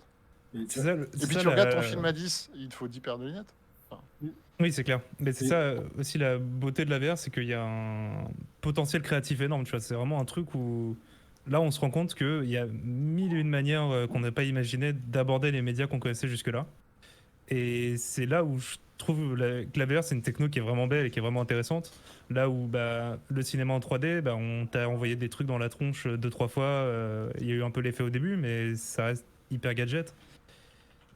Et tu c'est vois, ça, Et c'est puis ça tu regardes ton la. film à 10, il te faut 10 paires de lunettes. Enfin, Oui, c'est clair. Mais c'est et, ça aussi la beauté de la VR, c'est qu'il y a un potentiel créatif énorme. Tu vois, c'est vraiment un truc où là, on se rend compte qu'il y a mille et une manières qu'on n'a pas imaginé d'aborder les médias qu'on connaissait jusque-là. Et c'est là où je trouve que la VR, c'est une techno qui est vraiment belle et qui est vraiment intéressante. Là où bah, le cinéma en 3D, bah, on t'a envoyé des trucs dans la tronche deux, trois fois. Il y a eu un peu l'effet au début, mais ça reste hyper gadget.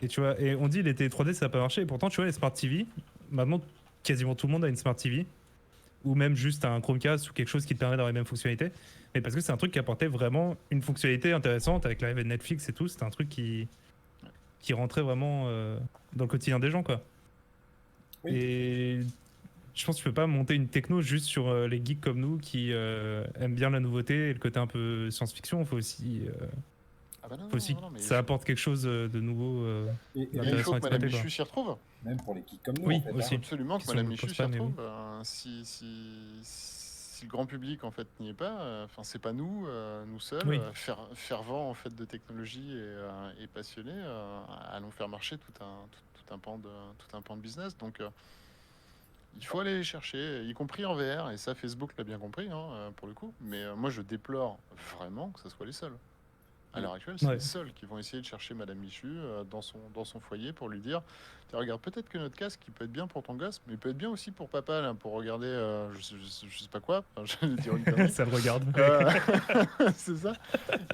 Et tu vois, et on dit les télé 3D ça n'a pas marché. Et pourtant, tu vois, les Smart TV, maintenant, quasiment tout le monde a une Smart TV. Ou même juste un Chromecast ou quelque chose qui te permet d'avoir les mêmes fonctionnalités. Mais parce que c'est un truc qui apportait vraiment une fonctionnalité intéressante avec l'arrivée de Netflix et tout. C'était un truc qui rentrait vraiment dans le quotidien des gens, quoi. oui, Et je pense que tu peux pas monter une techno juste sur les geeks comme nous qui aiment bien la nouveauté et le côté un peu science-fiction. ah bah non, Faut non, aussi non, que non, mais ça apporte quelque chose de nouveau, et il même, faut d'intéressant à que Madame exploiter, quoi. Michu s'y retrouve. même pour les geeks comme nous, en Oui, fait. Il Hein. faut aussi. absolument que Qui sont Madame ne Michu posent s'y pas, mais retrouve. oui. Si le grand public en fait n'y est pas, enfin c'est pas nous, nous seuls, Oui. fervents en fait de technologie et passionnés, allons faire marcher tout un pan de business. Donc Il faut aller les chercher, y compris en VR, et ça Facebook l'a bien compris, hein, pour le coup. Mais moi je déplore vraiment que ce soit les seuls. À l'heure actuelle, c'est les Ouais. seuls qui vont essayer de chercher Madame Michu dans son foyer pour lui dire tiens, regarde, peut-être que notre casque il peut être bien pour ton gosse, mais il peut être bien aussi pour papa, là, pour regarder je sais pas quoi, enfin, j'allais dire une connerie. Ça le regarde. Euh, c'est ça.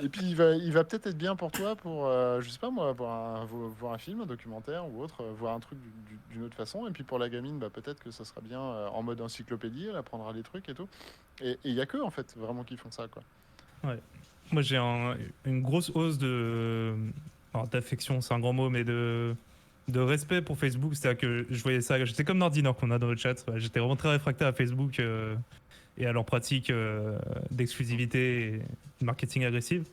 Et puis il va peut-être être bien pour toi pour, je sais pas moi, voir un film, un documentaire ou autre, voir un truc d'une autre façon. Et puis pour la gamine, bah, peut-être que ça sera bien en mode encyclopédie, elle apprendra des trucs et tout. Et il y a que en fait vraiment qui font ça, quoi. Ouais. Moi, j'ai une grosse hausse de. Alors, d'affection, c'est un grand mot, mais de respect pour Facebook. C'est-à-dire que je voyais ça. J'étais comme Nordinor qu'on a dans le chat. Ouais, j'étais vraiment très réfractaire à Facebook et à leurs pratiques d'exclusivité et de marketing agressif.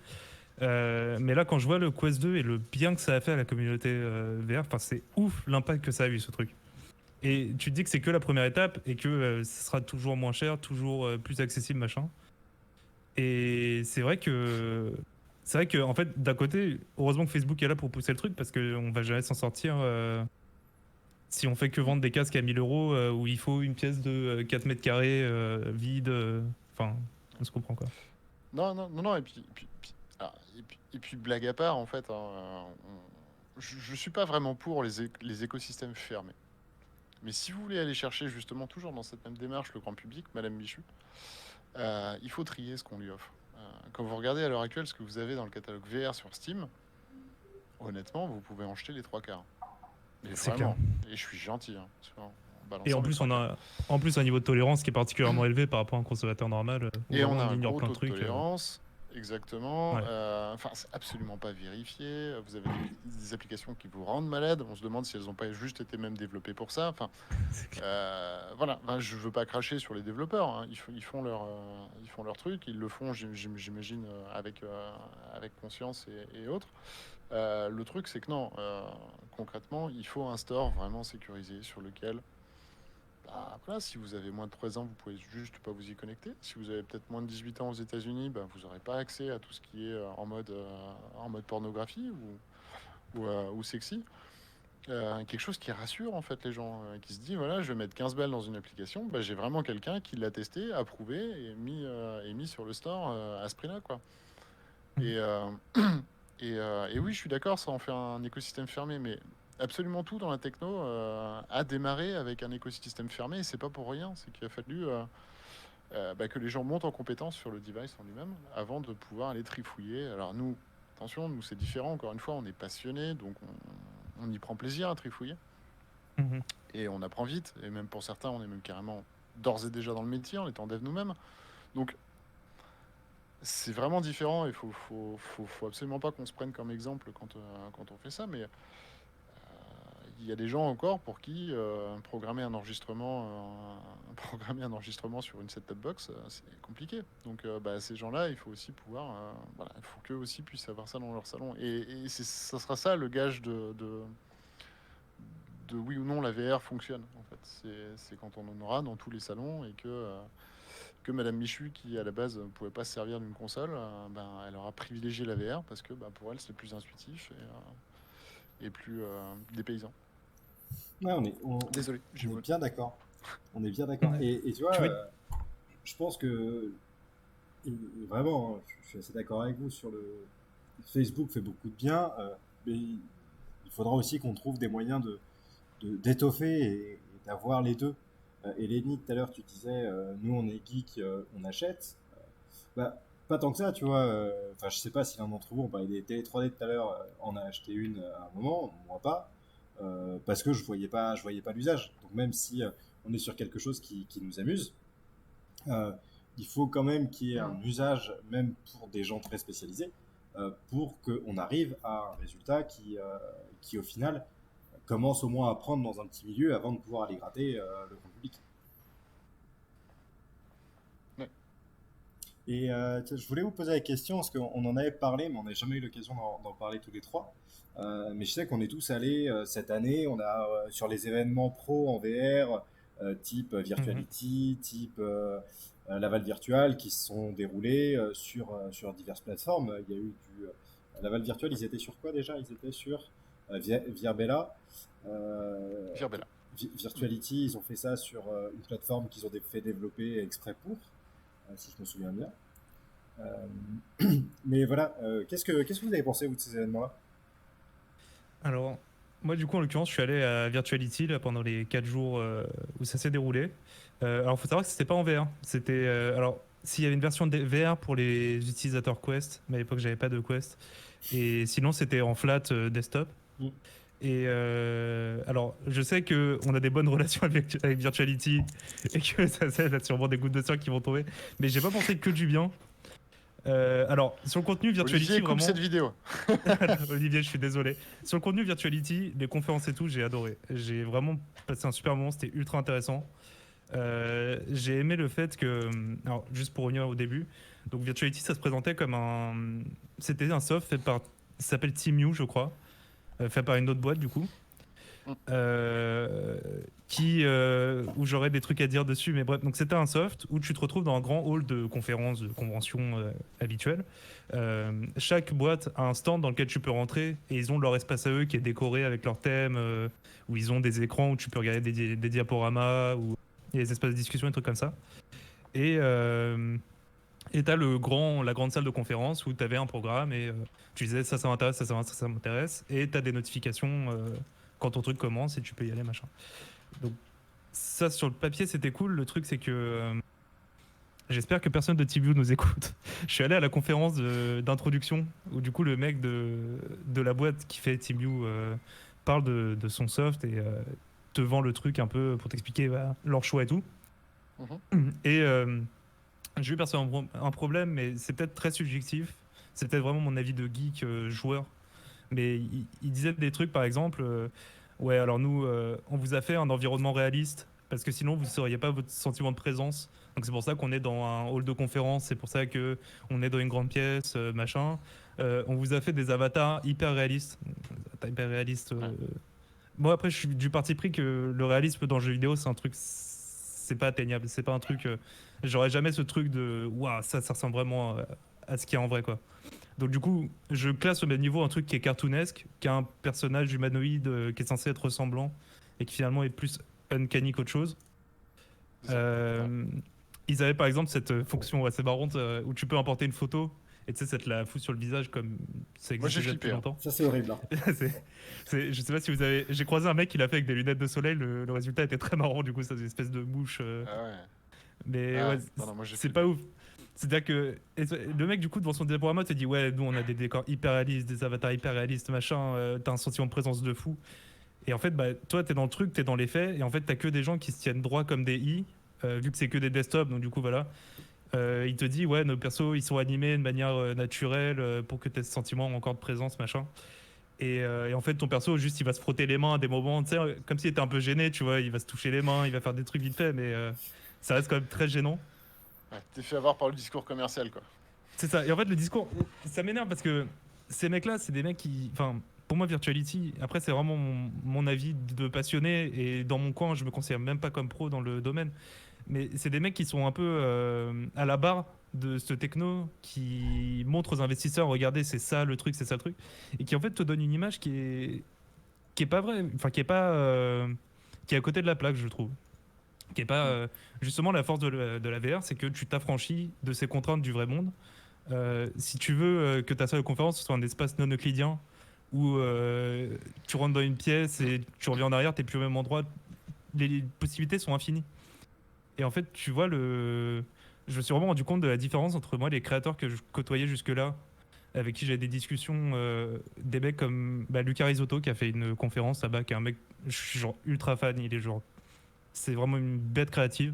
Mais là, quand je vois le Quest 2 et le bien que ça a fait à la communauté VR, c'est ouf l'impact que ça a eu, ce truc. Et tu te dis que c'est que la première étape et que ce sera toujours moins cher, toujours plus accessible, machin. Et c'est vrai que en fait, d'un côté, heureusement que Facebook est là pour pousser le truc parce qu'on va jamais s'en sortir si on fait que vendre des casques à 1000 euros où il faut une pièce de 4 mètres carrés vide. Enfin, on se comprend quoi. Non, non, non, non, et puis, blague à part, en fait, hein, je suis pas vraiment pour les écosystèmes fermés. Mais si vous voulez aller chercher justement toujours dans cette même démarche le grand public, Madame Michu, il faut trier ce qu'on lui offre. Quand vous regardez à l'heure actuelle ce que vous avez dans le catalogue VR sur Steam, honnêtement, vous pouvez en jeter les trois quarts. Mais C'est clair. vraiment, et je suis gentil, hein, en Et balançant en les plus, trois on quarts. a en plus un niveau de tolérance qui est particulièrement élevé par rapport à un consommateur normal où Et on vraiment a on un ignore gros plein de taux de trucs. tolérance, exactement. Ouais. Enfin, c'est absolument pas vérifié. Vous avez des applications qui vous rendent malade. On se demande si elles n'ont pas juste été même développées pour ça. Enfin, C'est clair. voilà. Enfin, je veux pas cracher sur les développeurs, hein. Ils font leur truc. Ils le font, j'imagine, avec conscience et autres. Le truc, c'est que non. Concrètement, il faut un store vraiment sécurisé sur lequel bah, après, si vous avez moins de 3 ans, vous pouvez juste pas vous y connecter. Si vous avez peut-être moins de 18 ans aux États-Unis, bah, vous n'aurez pas accès à tout ce qui est en mode pornographie ou sexy. Quelque chose qui rassure en fait les gens, qui se dit voilà, je vais mettre 15 balles dans une application, bah, j'ai vraiment quelqu'un qui l'a testé, approuvé et mis sur le store à ce prix-là, quoi. Mhm. Et, et oui, je suis d'accord, ça en fait un écosystème fermé, mais absolument tout dans la techno a démarré avec un écosystème fermé, et c'est pas pour rien, c'est qu'il a fallu bah, que les gens montent en compétence sur le device en lui-même avant de pouvoir aller trifouiller. Alors nous, attention, nous c'est différent, encore une fois, on est passionné, donc on y prend plaisir à trifouiller, Mhm. et on apprend vite, et même pour certains, on est même carrément d'ores et déjà dans le métier en étant dev nous-mêmes. Donc c'est vraiment différent, et faut absolument pas qu'on se prenne comme exemple quand on fait ça, mais il y a des gens encore pour qui programmer un enregistrement sur une set-top box, c'est compliqué. Donc bah, ces gens-là, il faut aussi pouvoir, voilà, il faut qu'eux aussi puissent avoir ça dans leur salon. Et ça sera ça le gage de oui ou non la VR fonctionne. En fait, c'est quand on en aura dans tous les salons et que Madame Michu, qui à la base ne pouvait pas se servir d'une console, ben, elle aura privilégié la VR parce que bah, pour elle c'est plus intuitif et plus dépaysant. Ouais, Désolé, j'ai on est voulu. bien d'accord. On est bien d'accord. Ouais. Et tu vois, Tu veux... je pense que et vraiment, hein, je suis assez d'accord avec vous sur le Facebook fait beaucoup de bien, mais il faudra aussi qu'on trouve des moyens d'étoffer et d'avoir les deux. Et Lenny, tout à l'heure, tu disais, nous on est geek, on achète. Bah, pas tant que ça, tu vois. Enfin, je sais pas si l'un d'entre vous, on parlait des télé 3D tout à l'heure, en a acheté une à un moment, moi pas, parce que je voyais pas l'usage. Donc même si on est sur quelque chose qui nous amuse, euh, il faut quand même qu'il y ait un usage, même pour des gens très spécialisés, pour qu'on arrive à un résultat qui au final, commence au moins à prendre dans un petit milieu avant de pouvoir aller gratter le grand public. Ouais. Et je voulais vous poser la question, parce qu'on en avait parlé, mais on n'a jamais eu l'occasion d'en parler tous les trois. Mais je sais qu'on est tous allés cette année, on a sur les événements pro en VR, type Mhm. Virtuality, type Laval Virtual, qui se sont déroulés sur diverses plateformes. Il y a eu Laval Virtual, ils étaient sur quoi déjà? Ils étaient sur Virbella. Virbella. Virtuality, ils ont fait ça sur une plateforme qu'ils ont fait développer exprès pour, si je me souviens bien. Mais voilà, qu'est-ce que vous avez pensé, vous, de ces événements-là? Alors, moi, du coup, en l'occurrence, je suis allé à Virtuality là, pendant les 4 jours où ça s'est déroulé. Alors, il faut savoir que c'était pas en VR. C'était. Alors, s'il y avait une version de VR pour les utilisateurs Quest, mais à l'époque, j'avais pas de Quest. Et sinon, c'était en flat desktop. Mm. Et alors, je sais qu'on a des bonnes relations avec Virtuality et que ça a sûrement des gouttes de sang qui vont tomber. Mais j'ai pas pensé que du bien. Alors, sur le contenu Virtuality, Olivier, coupe vraiment. cette vidéo. Olivier, je suis désolé. Sur le contenu Virtuality, les conférences et tout, j'ai adoré. J'ai vraiment passé un super moment, c'était ultra intéressant. J'ai aimé le fait que. Alors, juste pour revenir au début, donc Virtuality, ça se présentait comme un. C'était un soft fait par. Ça s'appelle TeamU, je crois. Fait par une autre boîte, du coup. Où j'aurais des trucs à dire dessus, mais bref, donc c'était un soft où tu te retrouves dans un grand hall de conférences, de conventions habituelles. Chaque boîte a un stand dans lequel tu peux rentrer et ils ont leur espace à eux qui est décoré avec leur thème, où ils ont des écrans où tu peux regarder des diaporamas, où il y a des espaces de discussion, des trucs comme ça. Et t'as la grande salle de conférence où t'avais un programme et tu disais ça m'intéresse, ça m'intéresse, et t'as des notifications quand ton truc commence et tu peux y aller, machin. Donc ça, sur le papier, c'était cool. Le truc, c'est que j'espère que personne de TeamView nous écoute. Je suis allé à la conférence d'introduction où du coup le mec de la boîte qui fait TeamView parle de son soft et te vend le truc un peu pour t'expliquer leur choix et tout. Et j'ai eu personnellement un problème, mais c'est peut-être très subjectif. C'est peut-être vraiment mon avis de geek joueur. Mais il disait des trucs, par exemple, ouais, alors nous, on vous a fait un environnement réaliste, parce que sinon, vous ne sauriez pas votre sentiment de présence. Donc c'est pour ça qu'on est dans un hall de conférence, c'est pour ça qu'on est dans une grande pièce, machin. On vous a fait des avatars hyper réalistes. Hyper réalistes. Moi, après, je suis du parti pris que le réalisme dans le jeu vidéo, c'est un truc, c'est pas atteignable. C'est pas un truc. J'aurais jamais ce truc de waouh, ça ressemble vraiment à ce qu'il y a en vrai, quoi. Donc du coup, je classe au même niveau un truc qui est cartoonesque, qui a un personnage humanoïde qui est censé être ressemblant et qui finalement est plus uncanny qu'autre chose. Ils avaient par exemple cette fonction assez marrante où tu peux importer une photo et tu sais, ça te la fout sur le visage comme ça Moi, j'ai existe déjà depuis flippé, longtemps. Ça, c'est horrible. Hein. Je sais pas si vous avez. J'ai croisé un mec qui l'a fait avec des lunettes de soleil. Le résultat était très marrant. Du coup, ça faisait une espèce de mouche. Ah ouais. Mais Ah, ouais, non, moi, j'ai c'est flippé. pas ouf. C'est-à-dire que le mec, du coup, devant son diaporama, te dit ouais, nous, on a des décors hyper réalistes, des avatars hyper réalistes, machin. T'as un sentiment de présence de fou. Et en fait, bah, toi, t'es dans le truc, t'es dans les faits. Et en fait, t'as que des gens qui se tiennent droit comme des i, vu que c'est que des desktops. Donc, du coup, voilà. Il te dit ouais, nos persos, ils sont animés de manière naturelle pour que t'aies ce sentiment encore de présence, machin. Et en fait, ton perso, juste, il va se frotter les mains à des moments, tu sais, comme s'il était un peu gêné, tu vois. Il va se toucher les mains, il va faire des trucs vite fait, mais ça reste quand même très gênant. Ouais, t'es fait avoir par le discours commercial, quoi. C'est ça. Et en fait, le discours, ça m'énerve parce que ces mecs-là, c'est des mecs qui. Enfin, pour moi, Virtuality, après, c'est vraiment mon avis de passionné. Et dans mon coin, je me considère même pas comme pro dans le domaine. Mais c'est des mecs qui sont un peu à la barre de ce techno, qui montrent aux investisseurs, regardez, c'est ça le truc, c'est ça le truc. Et qui en fait te donne une image qui est pas vraie. Enfin, qui est pas. Qui est à côté de la plaque, je trouve. Qui est pas. Justement, la force de la VR, c'est que tu t'affranchis de ces contraintes du vrai monde. Si tu veux que ta salle de conférence soit un espace non euclidien où tu rentres dans une pièce et tu reviens en arrière, t'es plus au même endroit, les possibilités sont infinies. Et en fait, tu vois, je me suis vraiment rendu compte de la différence entre moi et les créateurs que je côtoyais jusque-là, avec qui j'avais des discussions, des mecs comme Luca Risotto qui a fait une conférence là-bas, qui est un mec, je suis genre ultra fan, il est genre, c'est vraiment une bête créative.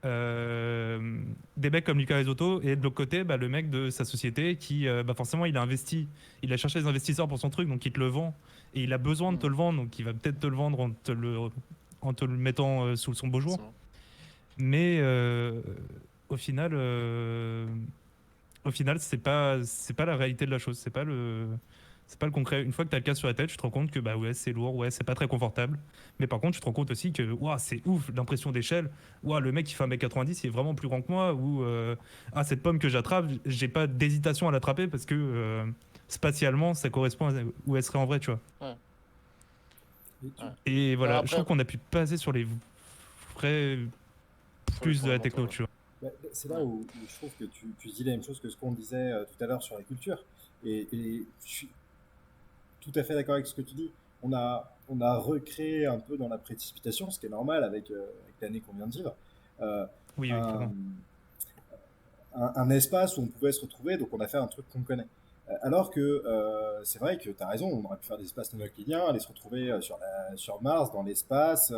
Des mecs comme Luca Risotto et de l'autre côté le mec de sa société qui forcément il a investi, il a cherché des investisseurs pour son truc, donc il te le vend et il a besoin de te le vendre, donc il va peut-être te le vendre en te le mettant sous son beau jour, mais au final c'est pas la réalité de la chose, c'est pas le concret. Une fois que tu as le cas sur la tête, tu te rends compte que ouais, c'est lourd, ouais, c'est pas très confortable. Mais par contre, tu te rends compte aussi que c'est ouf l'impression d'échelle. Le mec qui fait 1m90, il est vraiment plus grand que moi. Ou cette pomme que j'attrape, j'ai pas d'hésitation à l'attraper parce que spatialement, ça correspond à où elle serait en vrai, tu vois. Ouais. Et tu- Ouais. Et voilà, Après, je trouve qu'on a pu passer sur les vrais sur les plus de la fondamentaux, techno, ouais. tu vois. C'est là Ouais. où je trouve que tu dis la même chose que ce qu'on disait tout à l'heure sur la culture. Et je suis tout à fait d'accord avec ce que tu dis. On a recréé un peu dans la précipitation, ce qui est normal avec l'année qu'on vient de vivre, euh, Oui, oui, un, clairement. un espace où on pouvait se retrouver, donc on a fait un truc qu'on connaît. Alors que c'est vrai que tu as raison, on aurait pu faire des espaces non euclidiens, aller se retrouver sur Mars, dans l'espace,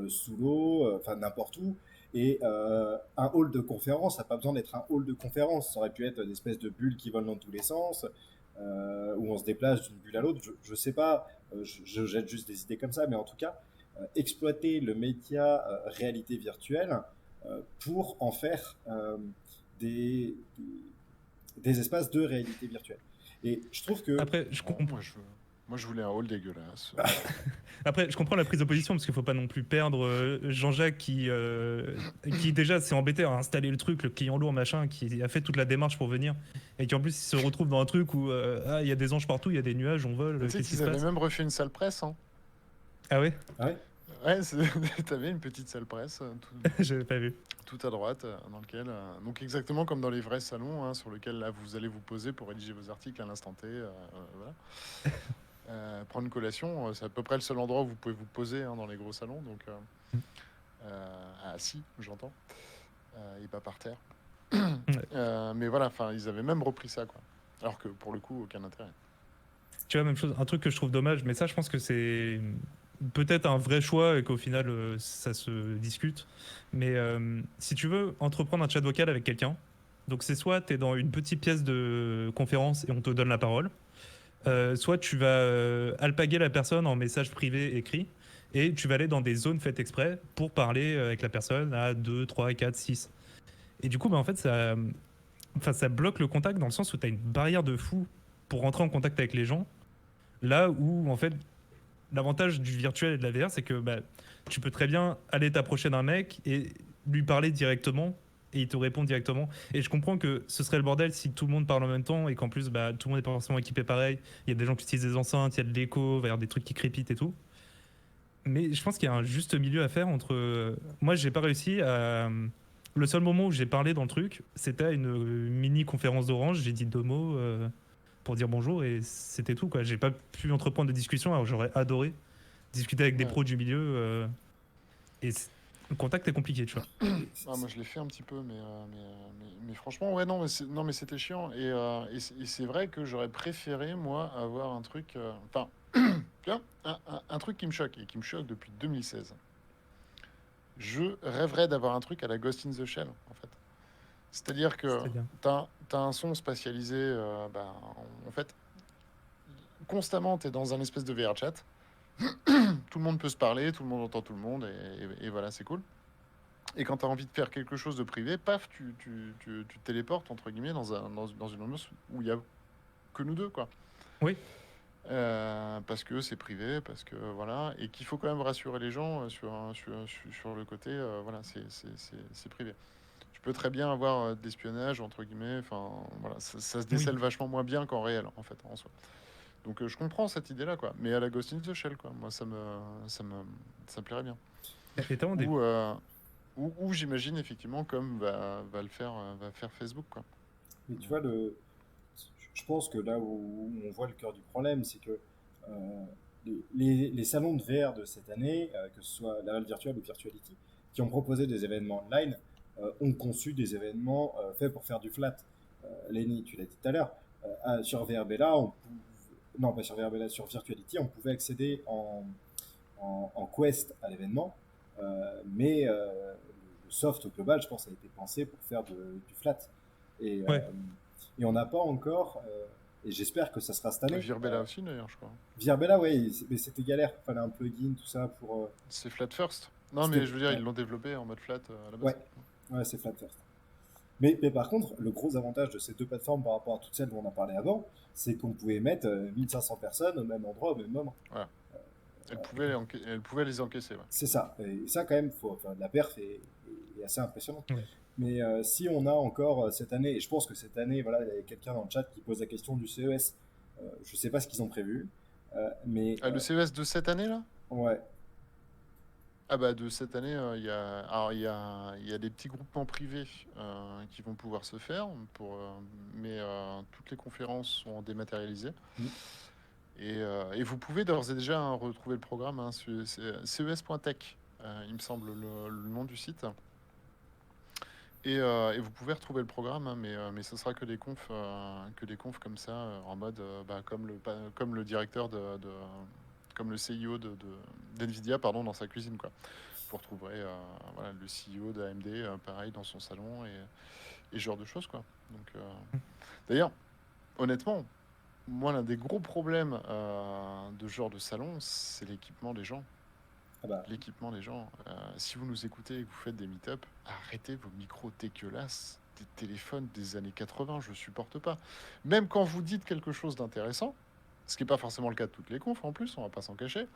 sous l'eau, enfin n'importe où. Et un hall de conférence, ça n'a pas besoin d'être un hall de conférence, ça aurait pu être des espèces de bulles qui volent dans tous les sens, où on se déplace d'une bulle à l'autre. Je sais pas, je jette juste des idées comme ça, mais en tout cas, exploiter le média réalité virtuelle pour en faire des, des espaces de réalité virtuelle. Et je trouve que Après, je Non, comprends. moi, je voulais un hall dégueulasse. Après, je comprends la prise de position parce qu'il faut pas non plus perdre Jean-Jacques qui déjà s'est embêté à installer le truc, le client lourd, machin, qui a fait toute la démarche pour venir et qui en plus il se retrouve dans un truc où il y a des anges partout, il y a des nuages, on vole, Tu sais qu'est-ce qui qu'ils se avaient passe? même refait une salle presse, hein. Ah ouais? ah ouais, Ouais, t'avais une petite salle presse J'avais pas vu. tout à droite, dans lequel, donc exactement comme dans les vrais salons, hein, sur lequel là vous allez vous poser pour rédiger vos articles à l'instant T, voilà. Prendre une collation, c'est à peu près le seul endroit où vous pouvez vous poser, hein, dans les gros salons, donc assis, j'entends, et pas par terre. Ouais. Mais voilà, enfin, ils avaient même repris ça, quoi. Alors que pour le coup, aucun intérêt. Tu vois, même chose, un truc que je trouve dommage, mais ça, je pense que c'est peut-être un vrai choix et qu'au final, ça se discute. Mais si tu veux entreprendre un chat vocal avec quelqu'un, donc c'est soit tu es dans une petite pièce de conférence et on te donne la parole, soit tu vas alpaguer la personne en message privé écrit et tu vas aller dans des zones faites exprès pour parler avec la personne à 2, 3, 4, 6. Et du coup, bah, en fait, ça bloque le contact dans le sens où tu as une barrière de fou pour rentrer en contact avec les gens. Là où, en fait, l'avantage du virtuel et de la VR, c'est que bah, tu peux très bien aller t'approcher d'un mec et lui parler directement et il te répond directement. Et je comprends que ce serait le bordel si tout le monde parle en même temps et qu'en plus, bah, tout le monde n'est pas forcément équipé pareil. Il y a des gens qui utilisent des enceintes, il y a de l'écho, il va y avoir des trucs qui crépitent et tout. Mais je pense qu'il y a un juste milieu à faire entre. Moi, j'ai pas réussi à. Le seul moment où j'ai parlé dans le truc, c'était à une mini conférence d'Orange. J'ai dit 2 mots pour dire bonjour et c'était tout, quoi. J'ai pas pu entreprendre de discussion alors j'aurais adoré discuter avec des Ouais. pros du milieu le contact est compliqué, tu vois. Moi, je l'ai fait un petit peu, mais franchement, ouais, non, non, mais c'était chiant. Et c'est vrai que j'aurais préféré, moi, avoir un truc. Enfin, tu vois, un truc qui me choque, et qui me choque depuis 2016. Je rêverais d'avoir un truc à la Ghost in the Shell, en fait. C'est-à-dire que C'est-à-dire. t'as un son spatialisé, en fait, constamment, t'es dans un espèce de VR chat. Tout le monde peut se parler, tout le monde entend tout le monde, et voilà, c'est cool. Et quand tu as envie de faire quelque chose de privé, paf, tu te téléportes, entre guillemets, dans une ambiance où il n'y a que nous deux, quoi. Oui, Parce que c'est privé, parce que voilà, et qu'il faut quand même rassurer les gens sur le côté, voilà, c'est privé. Tu peux très bien avoir de l'espionnage, entre guillemets, enfin, voilà, ça se oui. décèle vachement moins bien qu'en réel, en fait, en soi. Donc je comprends cette idée-là, quoi. Mais à la Ghost in the Shell, quoi, moi, ça me plairait bien. Et t'as des. Ou, ou j'imagine effectivement comme va faire Facebook, quoi. mais tu vois, je pense que là où on voit le cœur du problème, c'est que les salons de VR de cette année, que ce soit la Real Virtual ou Virtuality, qui ont proposé des événements online, ont conçu des événements faits pour faire du flat. Lenny, tu l'as dit tout à l'heure, sur VRBella, non pas sur VRBella, sur Virtuality, on pouvait accéder en quest à l'événement, mais le soft au global, je pense, a été pensé pour faire du flat. Et, Ouais. et on n'a pas encore, et j'espère que ça sera cette année. Virbella aussi, d'ailleurs, je crois. Virbella, ouais, mais c'était galère. Il fallait un plugin, tout ça pour. C'est Flat First. Non, C'était- mais je veux dire, ouais, ils l'ont développé en mode flat à la base. ouais, ouais, c'est flat first. Mais par contre, le gros avantage de ces deux plateformes par rapport à toutes celles dont on a parlé avant, c'est qu'on pouvait mettre 1500 personnes au même endroit, au même moment. Voilà. Elle pouvait les encaisser, ouais. C'est ça. Et ça, quand même, enfin, la perf est assez impressionnante. Ouais. Mais si on a encore cette année, et je pense que cette année, voilà, il y a quelqu'un dans le chat qui pose la question du CES. Je ne sais pas ce qu'ils ont prévu, mais Ah, le CES de cette année, là? Ouais. Ah bah de cette année, il y a des petits groupements privés qui vont pouvoir se faire, mais toutes les conférences sont dématérialisées. Mm. Et vous pouvez d'ores et déjà retrouver le programme, hein, ces.tech, il me semble le nom du site. Et vous pouvez retrouver le programme, hein, mais ce sera que des confs comme ça, en mode bah, comme le directeur comme le CIO d'NVIDIA, pardon, dans sa cuisine, quoi. Vous retrouverez voilà, le CEO de AMD, pareil, dans son salon, et ce genre de choses, quoi. Donc, d'ailleurs, honnêtement, moi, l'un des gros problèmes de ce genre de salon, c'est l'équipement des gens. Ah bah, L'équipement des gens. Si vous nous écoutez et que vous faites des meet-up, arrêtez vos micros dégueulasses, des téléphones des années 80, je supporte pas. Même quand vous dites quelque chose d'intéressant, ce qui n'est pas forcément le cas de toutes les confs en plus, on va pas s'en cacher,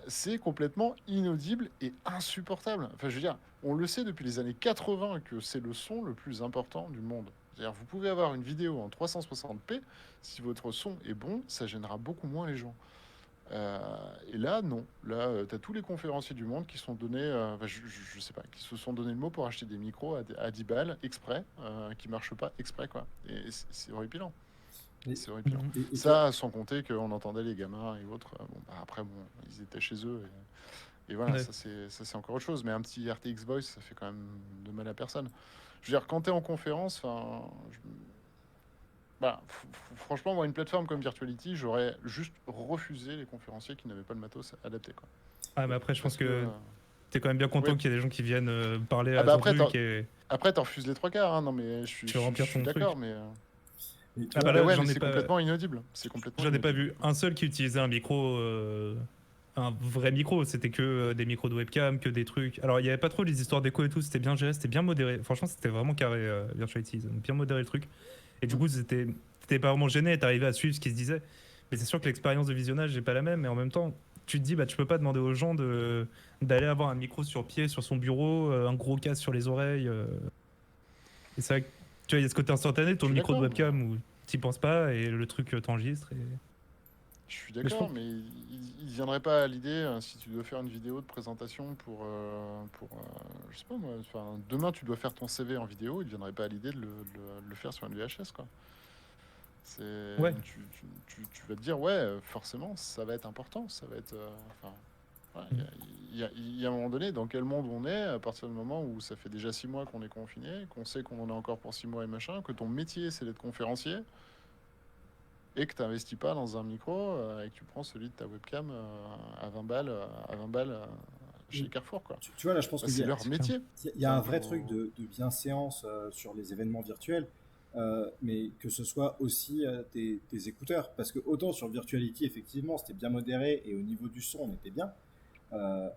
c'est complètement inaudible et insupportable. Enfin, je veux dire, on le sait depuis les années 80 que c'est le son le plus important du monde. C'est-à-dire, vous pouvez avoir une vidéo en 360p, si votre son est bon, ça gênera beaucoup moins les gens. Et là, non. Là, tu as tous les conférenciers du monde qui sont donnés, enfin, je sais pas, qui se sont donné le mot pour acheter des micros à 10 balles exprès, qui marchent pas exprès, quoi. Et c'est horripilant. et, C'est horripilant. et toi, Ça, sans compter qu'on entendait les gamins et autres. Bon, bah, après, bon, ils étaient chez eux. Et voilà, Ouais. ça c'est encore autre chose. Mais un petit RTX Voice, ça fait quand même de mal à personne. Je veux dire, quand tu es en conférence, enfin, bah, franchement, moi, une plateforme comme Virtuality, j'aurais juste refusé les conférenciers qui n'avaient pas le matos adapté, quoi. Ah, mais après, je pense Parce que. que t'es quand même bien Oui. content qu'il y ait des gens qui viennent parler Ah à bah ton après, truc et t'en refuses les trois quarts, hein. Non, mais tu je remplir suis ton d'accord, truc. et tu Ah, bah vois, mais là, ouais, mais c'est complètement inaudible. C'est complètement j'en ai pas inaudible. vu un seul qui utilisait un micro, un vrai micro. C'était que des micros de webcam, que des trucs. Alors, il y avait pas trop les histoires d'écho et tout. C'était bien géré, c'était bien modéré. Franchement, c'était vraiment carré, Virtuality. Ils ont bien modéré le truc. Et du Mm. coup, t'étais pas vraiment gêné. T'arrivais à suivre ce qui se disait. Mais c'est sûr que l'expérience de visionnage n'est pas la même. Mais en même temps, tu te dis, bah, tu peux pas demander aux gens d'aller avoir un micro sur pied, sur son bureau, un gros casque sur les oreilles. Et c'est vrai que, tu vois, il y a ce côté instantané, Je ton suis micro de d'accord, mais webcam où t'y penses pas et le truc t'enregistre. je suis Mais je d'accord, pense. mais il viendrait pas à l'idée si tu dois faire une vidéo de présentation je sais pas moi, enfin, demain tu dois faire ton CV en vidéo, il viendrait pas à l'idée de le faire sur une VHS, quoi. Ouais. Tu vas te dire, ouais, forcément, ça va être important, ça va être. Enfin, ouais, Mm. il y a un moment donné, dans quel monde on est, à partir du moment où ça fait déjà 6 mois qu'on est confiné, qu'on sait qu'on en a encore pour 6 mois et machin, que ton métier c'est d'être conférencier, et que tu n'investis pas dans un micro et que tu prends celui de ta webcam à 20 balles chez et Carrefour, quoi. tu vois, là, je pense Bah, qu'il c'est y a, leur C'est clair. métier. il y a Enfin, un vrai truc de bienséance sur les événements virtuels, mais que ce soit aussi des écouteurs. Parce que autant sur Virtuality, effectivement, c'était bien modéré et au niveau du son, on était bien. Euh,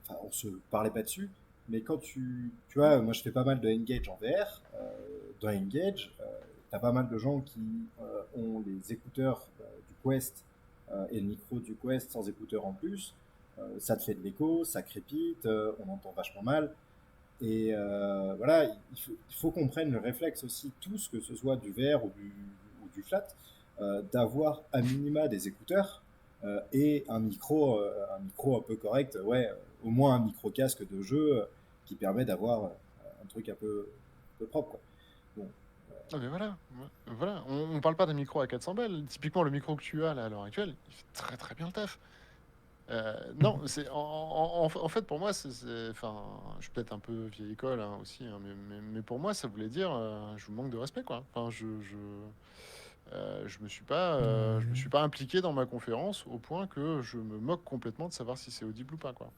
enfin, on se parlait pas dessus. Mais quand tu vois, moi je fais pas mal de Engage en VR. Dans Engage, tu as pas mal de gens qui ont les écouteurs du Quest et le micro du Quest sans écouteurs en plus. Ça te fait de l'écho, ça crépite, on entend vachement mal. Et voilà, il faut qu'on prenne le réflexe aussi, tous, que ce soit du VR ou du flat, d'avoir à minima des écouteurs et un micro un peu correct, ouais, au moins un micro casque de jeu qui permet d'avoir un truc un peu propre, quoi. Bon, Ah, mais voilà, voilà. On parle pas d'un micro à 400 balles. Typiquement, le micro que tu as là, à l'heure actuelle, il fait très très bien le taf. Non, c'est en fait pour moi, enfin, je suis peut-être un peu vieille école hein, aussi, hein, mais pour moi, ça voulait dire, je vous manque de respect, quoi. Enfin, je me suis pas impliqué dans ma conférence au point que je me moque complètement de savoir si c'est audible ou pas, quoi.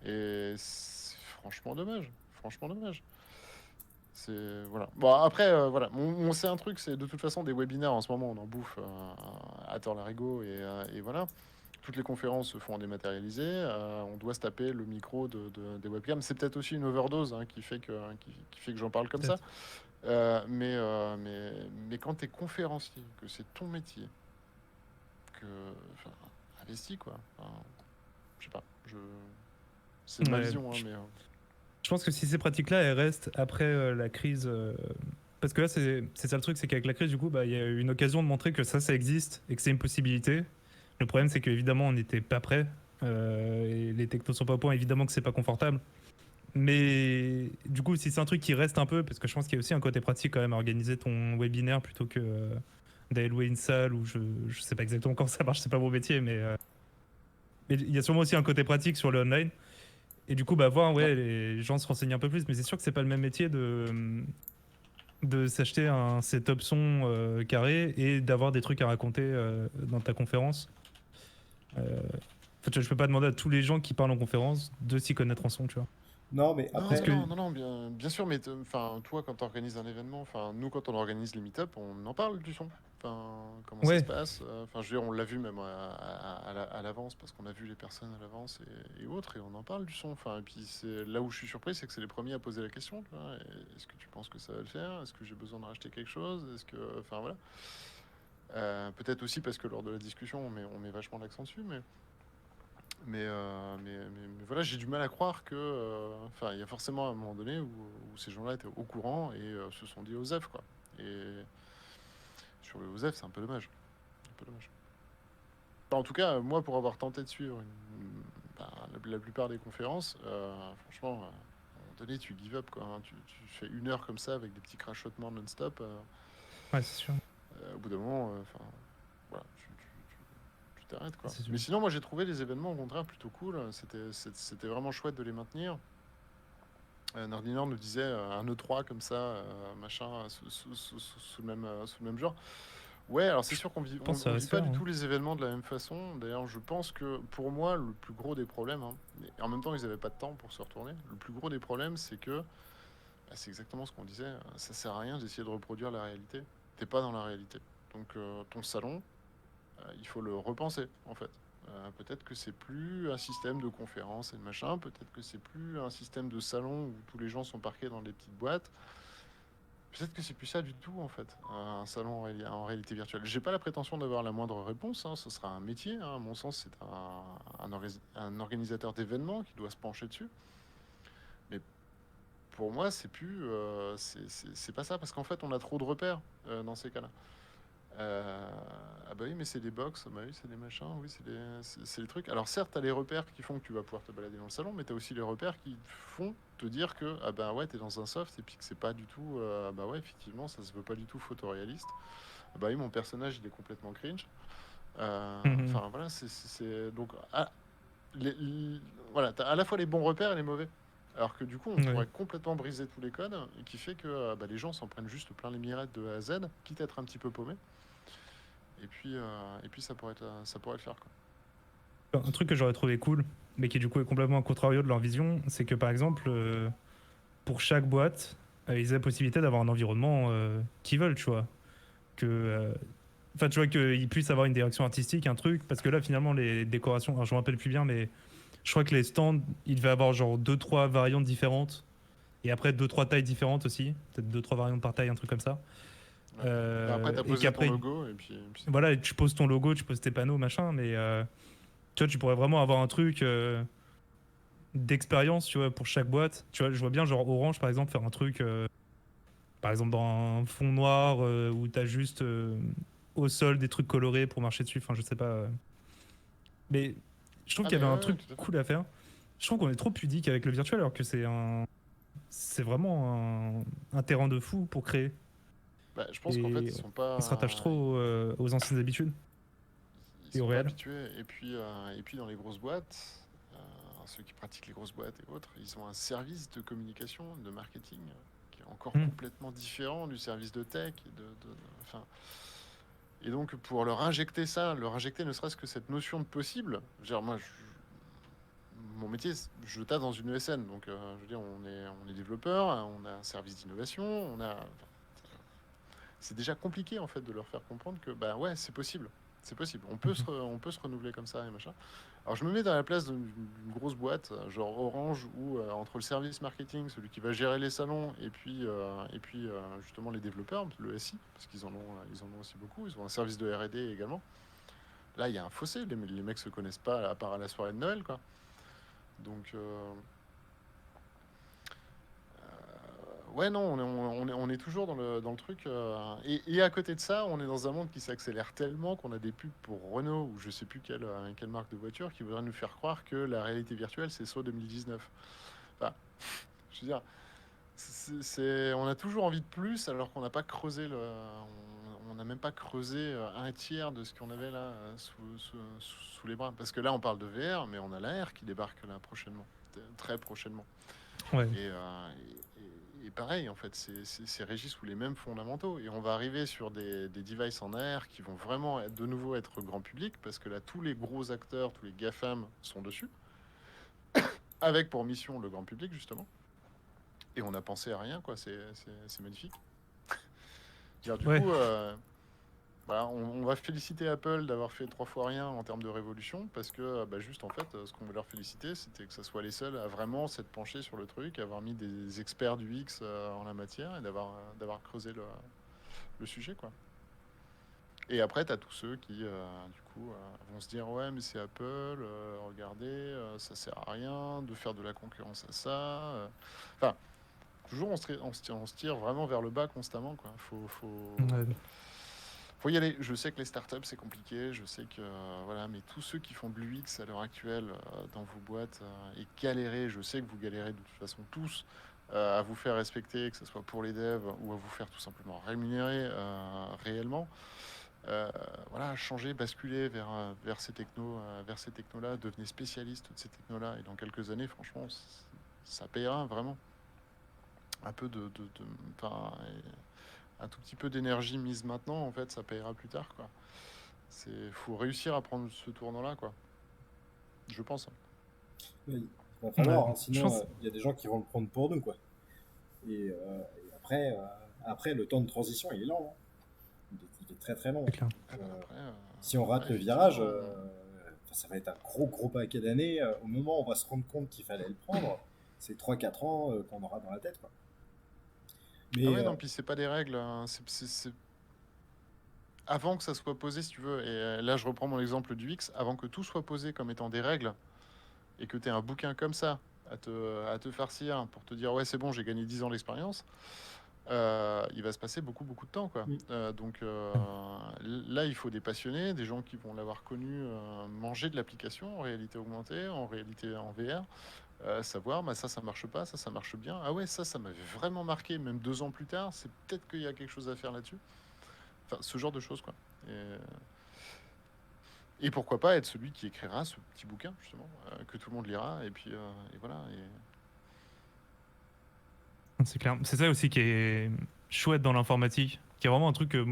Et c'est franchement dommage, franchement dommage. C'est voilà. Bon après voilà, on sait un truc, c'est de toute façon des webinaires en ce moment, on en bouffe à tort larigot et voilà. Toutes les conférences se font en dématérialisé. On doit se taper le micro des webcams. C'est peut-être aussi une overdose hein, qui fait que j'en parle comme ça. Peut-être. Mais quand tu es conférencier, que c'est ton métier, que enfin, investis quoi. Enfin, je sais pas. C'est ma Ouais, vision, hein, mais je pense que si ces pratiques-là, elles restent après la crise. Parce que là, c'est ça le truc, c'est qu'avec la crise, du coup, bah, il y a eu une occasion de montrer que ça existe et que c'est une possibilité. Le problème, c'est qu'évidemment, on n'était pas prêts. Et les technos sont pas au point, évidemment que c'est pas confortable. Mais du coup, si c'est un truc qui reste un peu, parce que je pense qu'il y a aussi un côté pratique quand même à organiser ton webinaire plutôt que d'aller louer une salle où je sais pas exactement comment ça marche, c'est pas mon métier, mais il y a sûrement aussi un côté pratique sur le online. Et du coup, bah voir, Ouais. ouais, les gens se renseignent un peu plus, mais c'est sûr que c'est pas le même métier de s'acheter un setup son carré et d'avoir des trucs à raconter dans ta conférence. En fait, je peux pas demander à tous les gens qui parlent en conférence de s'y connaître en son, tu vois. Non, mais Non, Parce non, après, que, non, non, non, bien sûr, mais enfin, toi, quand tu organises un événement, enfin, nous, quand on organise les meet-up, on en parle du son. Enfin, comment ça se ouais, passe. Enfin, je veux dire, on l'a vu même à l'avance, parce qu'on a vu les personnes à l'avance et autres, et on en parle du son. Enfin, et puis, c'est là où je suis surpris, c'est que c'est les premiers à poser la question. Tu vois. Est-ce que tu penses que ça va le faire? Est-ce que j'ai besoin de racheter quelque chose? Est-ce que, enfin, voilà. Peut-être aussi parce que lors de la discussion, on met vachement l'accent dessus, mais voilà, j'ai du mal à croire que. Enfin, il y a forcément un moment donné où ces gens-là étaient au courant et se sont dit OSEF, quoi. Et sur le OSEF, c'est un peu dommage. Un peu dommage. Enfin, en tout cas, moi, pour avoir tenté de suivre la plupart des conférences, franchement, à un moment donné, tu give up, quoi. Hein. Tu fais 1 heure comme ça avec des petits crachotements non-stop. ouais, c'est sûr. Au bout d'un moment, enfin, voilà, tu t'arrêtes, quoi. C'est sûr. Mais sinon, moi, j'ai trouvé les événements, au contraire, plutôt cool. C'était vraiment chouette de les maintenir. Nordinor nous disait un E3 comme ça, machin, sous le même genre. Ouais, alors c'est sûr qu'on vit, Je pense que ça on va vit se pas faire. du Hein. tout les événements de la même façon. D'ailleurs, je pense que pour moi, le plus gros des problèmes, hein, et en même temps, ils n'avaient pas de temps pour se retourner. Le plus gros des problèmes, c'est que, bah, c'est exactement ce qu'on disait, ça sert à rien d'essayer de reproduire la réalité. T'es pas dans la réalité. Donc, ton salon, il faut le repenser, en fait. Peut-être que c'est plus un système de conférence et de machin, peut-être que c'est plus un système de salon où tous les gens sont parqués dans des petites boîtes. Peut-être que c'est plus ça du tout, en fait, un salon en réalité virtuelle. J'ai pas la prétention d'avoir la moindre réponse, hein, ce sera un métier, hein, à mon sens, c'est un organisateur d'événements qui doit se pencher dessus. Mais pour moi, c'est plus, c'est pas ça, parce qu'en fait, on a trop de repères dans ces cas-là. Ah bah oui, mais c'est des box, bah oui, c'est des machins, oui, c'est des trucs. Alors certes, t'as les repères qui font que tu vas pouvoir te balader dans le salon, mais t'as aussi les repères qui font te dire que ah bah ouais, t'es dans un soft et puis que c'est pas du tout, ah bah ouais, effectivement, ça se veut pas du tout photoréaliste. Ah bah oui, mon personnage, il est complètement cringe. Mhm. Enfin voilà, donc voilà, t'as à la fois les bons repères et les mauvais. Alors que du coup, on Ouais. pourrait complètement briser tous les codes, et qui fait que bah, les gens s'en prennent juste plein les mirettes de A à Z, quitte à être un petit peu paumé. Et puis ça pourrait le faire, quoi. Un truc que j'aurais trouvé cool, mais qui du coup est complètement à contrario de leur vision, c'est que par exemple, pour chaque boîte, ils aient la possibilité d'avoir un environnement qu'ils veulent, tu vois. Enfin, tu vois, qu'ils puissent avoir une direction artistique, un truc, parce que là, finalement, les décorations, alors je me rappelle plus bien, mais je crois que les stands, il devait avoir genre deux trois variantes différentes, et après deux trois tailles différentes aussi, peut-être deux trois variantes par taille, un truc comme ça. Ouais. Bah, après, t'as Et posé ton qu'après, logo, et puis c'est tout. voilà, tu poses ton logo, tu poses tes panneaux, machin, mais tu vois, tu pourrais vraiment avoir un truc d'expérience, tu vois, pour chaque boîte. Tu vois, je vois bien, genre Orange, par exemple, faire un truc, par exemple, dans un fond noir où t'as juste au sol des trucs colorés pour marcher dessus, enfin, je sais pas. Mais je trouve Ah, qu'il y mais avait un ouais, ouais, truc tout à fait. cool à faire. Je trouve qu'on est trop pudique avec le virtuel alors que c'est vraiment un terrain de fou pour créer. Bah, je pense qu'en fait, Et ils sont on se rattache pas, trop aux anciennes habitudes ils et au sont pas réel. habitués. Et puis dans les grosses boîtes, ceux qui pratiquent les grosses boîtes et autres, ils ont un service de communication, de marketing, qui est encore Hmm. complètement différent du service de tech. Enfin, et donc, pour leur injecter ça, leur injecter ne serait-ce que cette notion de possible, genre, moi, mon métier, je tâte dans une ESN, donc je veux dire, on est développeur, on a un service d'innovation, c'est déjà compliqué en fait de leur faire comprendre que bah ouais, c'est possible, c'est possible, Mhm. on peut se renouveler comme ça et machin. Alors je me mets dans la place d'une grosse boîte, genre Orange, où entre le service marketing, celui qui va gérer les salons, et puis justement les développeurs, le SI, parce qu'ils en ont aussi beaucoup, ils ont un service de R&D également. Là, il y a un fossé, les mecs se connaissent pas à part à la soirée de Noël, quoi. Donc Ouais, non, on est toujours dans le truc. Et à côté de ça, on est dans un monde qui s'accélère tellement qu'on a des pubs pour Renault ou je sais plus quelle marque de voiture qui voudrait nous faire croire que la réalité virtuelle, c'est SO 2019. Enfin, je veux dire, on a toujours envie de plus alors qu'on n'a pas creusé on n'a même pas creusé un tiers de ce qu'on avait là sous les bras. Parce que là, on parle de VR, mais on a la R qui débarque là prochainement, très prochainement. Ouais. Et pareil, en fait, c'est régi sous les mêmes fondamentaux. Et on va arriver sur des devices en AR qui vont vraiment de nouveau être grand public, parce que là, tous les gros acteurs, tous les GAFAM sont dessus, avec pour mission le grand public, justement. Et on n'a pensé à rien, quoi. C'est magnifique. Du Ouais. coup, voilà, on va féliciter Apple d'avoir fait 3 fois rien en termes de révolution, parce que juste en fait, ce qu'on veut leur féliciter, c'était que ce soit les seuls à vraiment s'être penchés sur le truc, avoir mis des experts du X en la matière et d'avoir creusé le sujet, quoi. Et après, tu as tous ceux qui, du coup, vont se dire ouais, mais c'est Apple, regardez, ça sert à rien de faire de la concurrence à ça. Enfin, toujours on se tire vraiment vers le bas constamment, quoi. Ouais. Faut y aller. Je sais que les startups c'est compliqué, je sais que voilà, mais tous ceux qui font de l'UX à l'heure actuelle dans vos boîtes et galérez, je sais que vous galérez de toute façon tous à vous faire respecter, que ce soit pour les devs ou à vous faire tout simplement rémunérer réellement. Voilà, changer, basculer vers ces technos-là, devenez spécialiste de ces technos-là et dans quelques années, franchement, ça payera vraiment un peu enfin, un tout petit peu d'énergie mise maintenant, en fait, ça payera plus tard, quoi. Faut réussir à prendre ce tournant-là, quoi. Je pense. Il va falloir, Ouais. hein, Je sinon pense. il y a des gens qui vont le prendre pour nous, quoi. Et après, le temps de transition, il est lent, hein. Il est très très long. C'est clair. Donc, Après, si on rate ouais, le virage, effectivement. ça va être un gros gros paquet d'années. Au moment où on va se rendre compte qu'il fallait le prendre, c'est 3 4 ans qu'on aura dans la tête, quoi. Ah Mais ouais, non, puis c'est pas des règles, hein. Avant que ça soit posé, si tu veux, et là je reprends mon exemple du X, avant que tout soit posé comme étant des règles, et que tu aies un bouquin comme ça à te farcir pour te dire ouais c'est bon j'ai gagné 10 ans d'expérience, il va se passer beaucoup beaucoup de temps quoi. mm, Donc là il faut des passionnés, des gens qui vont l'avoir connu manger de l'application en réalité augmentée, en réalité en VR, savoir bah, ça marche pas, ça marche bien, ah ouais ça m'avait vraiment marqué même 2 ans plus tard, c'est peut-être qu'il y a quelque chose à faire là-dessus. Enfin ce genre de choses quoi. Et pourquoi pas être celui qui écrira ce petit bouquin justement que tout le monde lira et puis et voilà. C'est clair. C'est ça aussi qui est chouette dans l'informatique, qui est vraiment un truc que